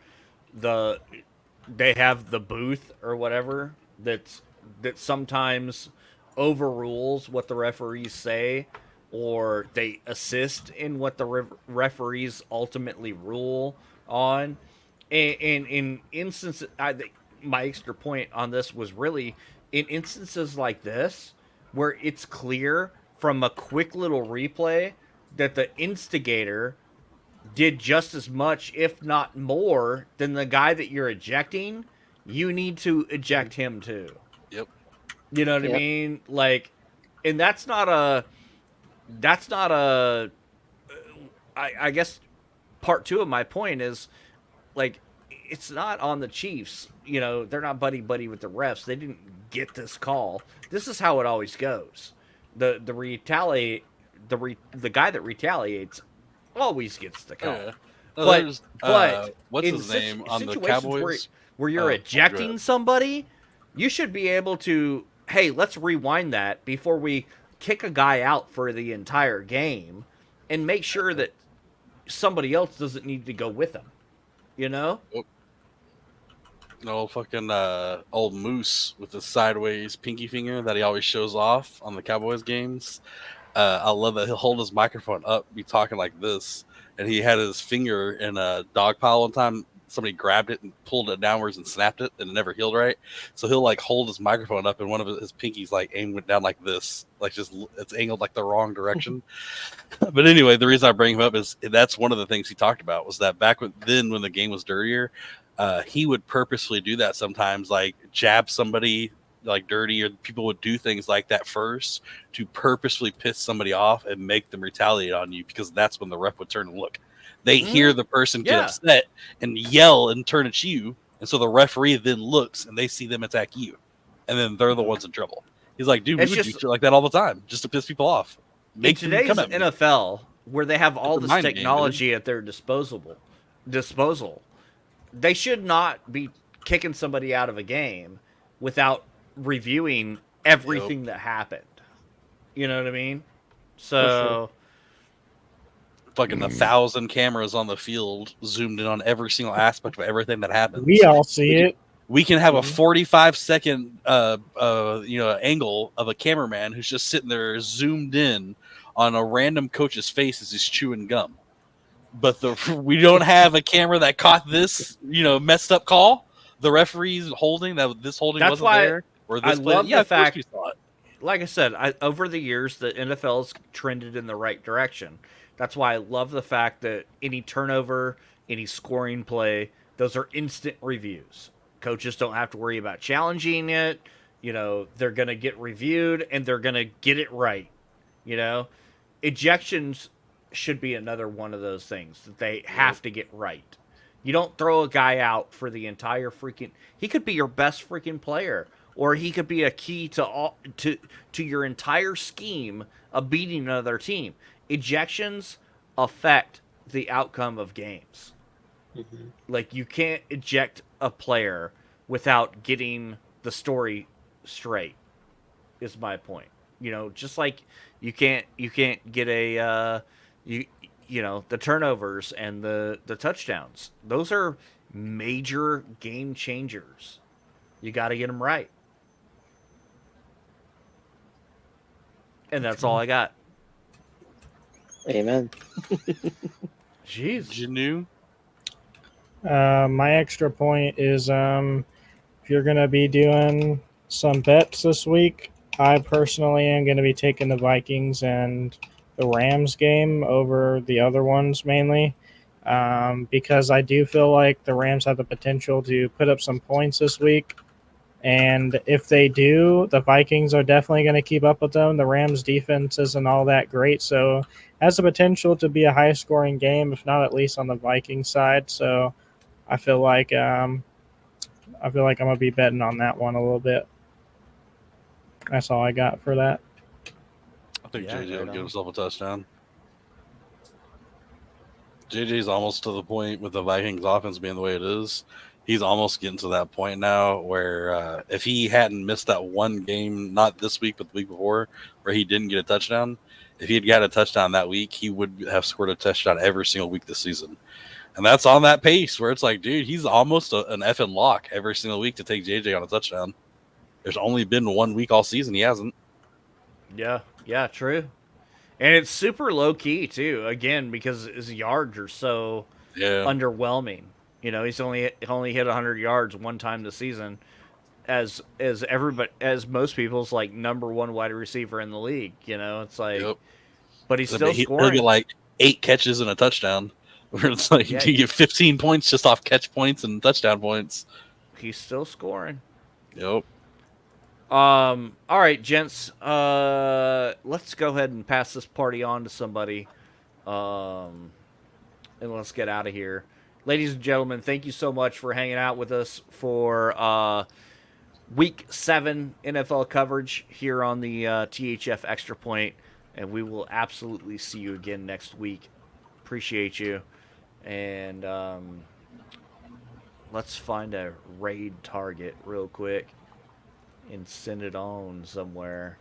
have the booth or whatever that sometimes overrules what the referees say, or they assist in what the referees ultimately rule on. And in instances, my extra point on this was really in instances like this where it's clear from a quick little replay that the instigator did just as much, if not more, than the guy that you're ejecting, you need to eject him too. Yep. You know what I mean? Like, and that's not a I guess part 2 of my point is, like, it's not on the Chiefs. You know, they're not buddy with the refs. They didn't get this call. This is how it always goes. The guy that retaliates always gets the call. Yeah. But what's his name on the Cowboys? Where you're ejecting somebody, you should be able to, hey, let's rewind that before we kick a guy out for the entire game and make sure that somebody else doesn't need to go with him. You know? No, fucking old Moose with the sideways pinky finger that he always shows off on the Cowboys games. I love that he'll hold his microphone up, be talking like this, and he had his finger in a dog pile one time. Somebody grabbed it and pulled it downwards and snapped it, and it never healed right. So he'll like hold his microphone up, and one of his pinkies like went down like this, like just it's angled like the wrong direction. But anyway, the reason I bring him up is that's one of the things he talked about was that back when the game was dirtier, he would purposefully do that sometimes, like jab somebody like dirty, or people would do things like that first to purposefully piss somebody off and make them retaliate on you, because that's when the ref would turn and look. They hear the person get upset and yell and turn at you, and so the referee then looks and they see them attack you, and then they're the ones in trouble. He's like, dude, we would do shit like that all the time just to piss people off. In today's NFL, where they have all this technology at their disposal, they should not be kicking somebody out of a game without reviewing everything that happened. You know what I mean? So fucking 1,000 cameras on the field zoomed in on every single aspect of everything that happens. We all see it. We can have a 45-second angle of a cameraman who's just sitting there zoomed in on a random coach's face as he's chewing gum. But we don't have a camera that caught this, messed up call. The referee's holding that this holding wasn't there. Or this I love the fact, like I said, over the years, the NFL's trended in the right direction. That's why I love the fact that any turnover, any scoring play, those are instant reviews. Coaches don't have to worry about challenging it. You know, they're going to get reviewed and they're going to get it right. You know, ejections should be another one of those things that they have to get right. You don't throw a guy out for the entire freaking. He could be your best freaking player, or he could be a key to to your entire scheme of beating another team. Ejections affect the outcome of games. Mm-hmm. Like you can't eject a player without getting the story straight. Is my point. You know, just like you can't get a you know the turnovers and the touchdowns. Those are major game changers. You got to get them right. And that's all I got. Amen. Jeez. Janu? My extra point is if you're going to be doing some bets this week, I personally am going to be taking the Vikings and the Rams game over the other ones mainly because I do feel like the Rams have the potential to put up some points this week. And if they do, the Vikings are definitely going to keep up with them. The Rams defense isn't all that great, so it has the potential to be a high-scoring game, if not at least on the Vikings side. So I feel like I'm gonna be betting on that one a little bit. That's all I got for that. I think Yeah, JJ right will get on. himself a touchdown. JJ's almost to the point with the Vikings offense being the way it is. He's almost getting to that point now where if he hadn't missed that one game, not this week, but the week before, where he didn't get a touchdown, if he had got a touchdown that week, he would have scored a touchdown every single week this season. And that's on that pace where it's like, dude, he's almost an effing lock every single week to take JJ on a touchdown. There's only been 1 week all season he hasn't. Yeah, true. And it's super low key too. Again, because his yards are so Yeah. underwhelming. You know, he's only hit 100 yards one time this season, as most people's like number one wide receiver in the league. You know, it's like, Yep. but he's I still mean, he'll get scoring. like 8 catches and a touchdown. Where it's like Yeah, you get 15 points just off catch points and touchdown points. he's still scoring. Yep. All right, gents. Let's go ahead and pass this party on to somebody. And let's get out of here. Ladies and gentlemen, thank you so much for hanging out with us for Week 7 NFL coverage here on the THF Extra Point, and we will absolutely see you again next week. Appreciate you, and let's find a raid target real quick and send it on somewhere.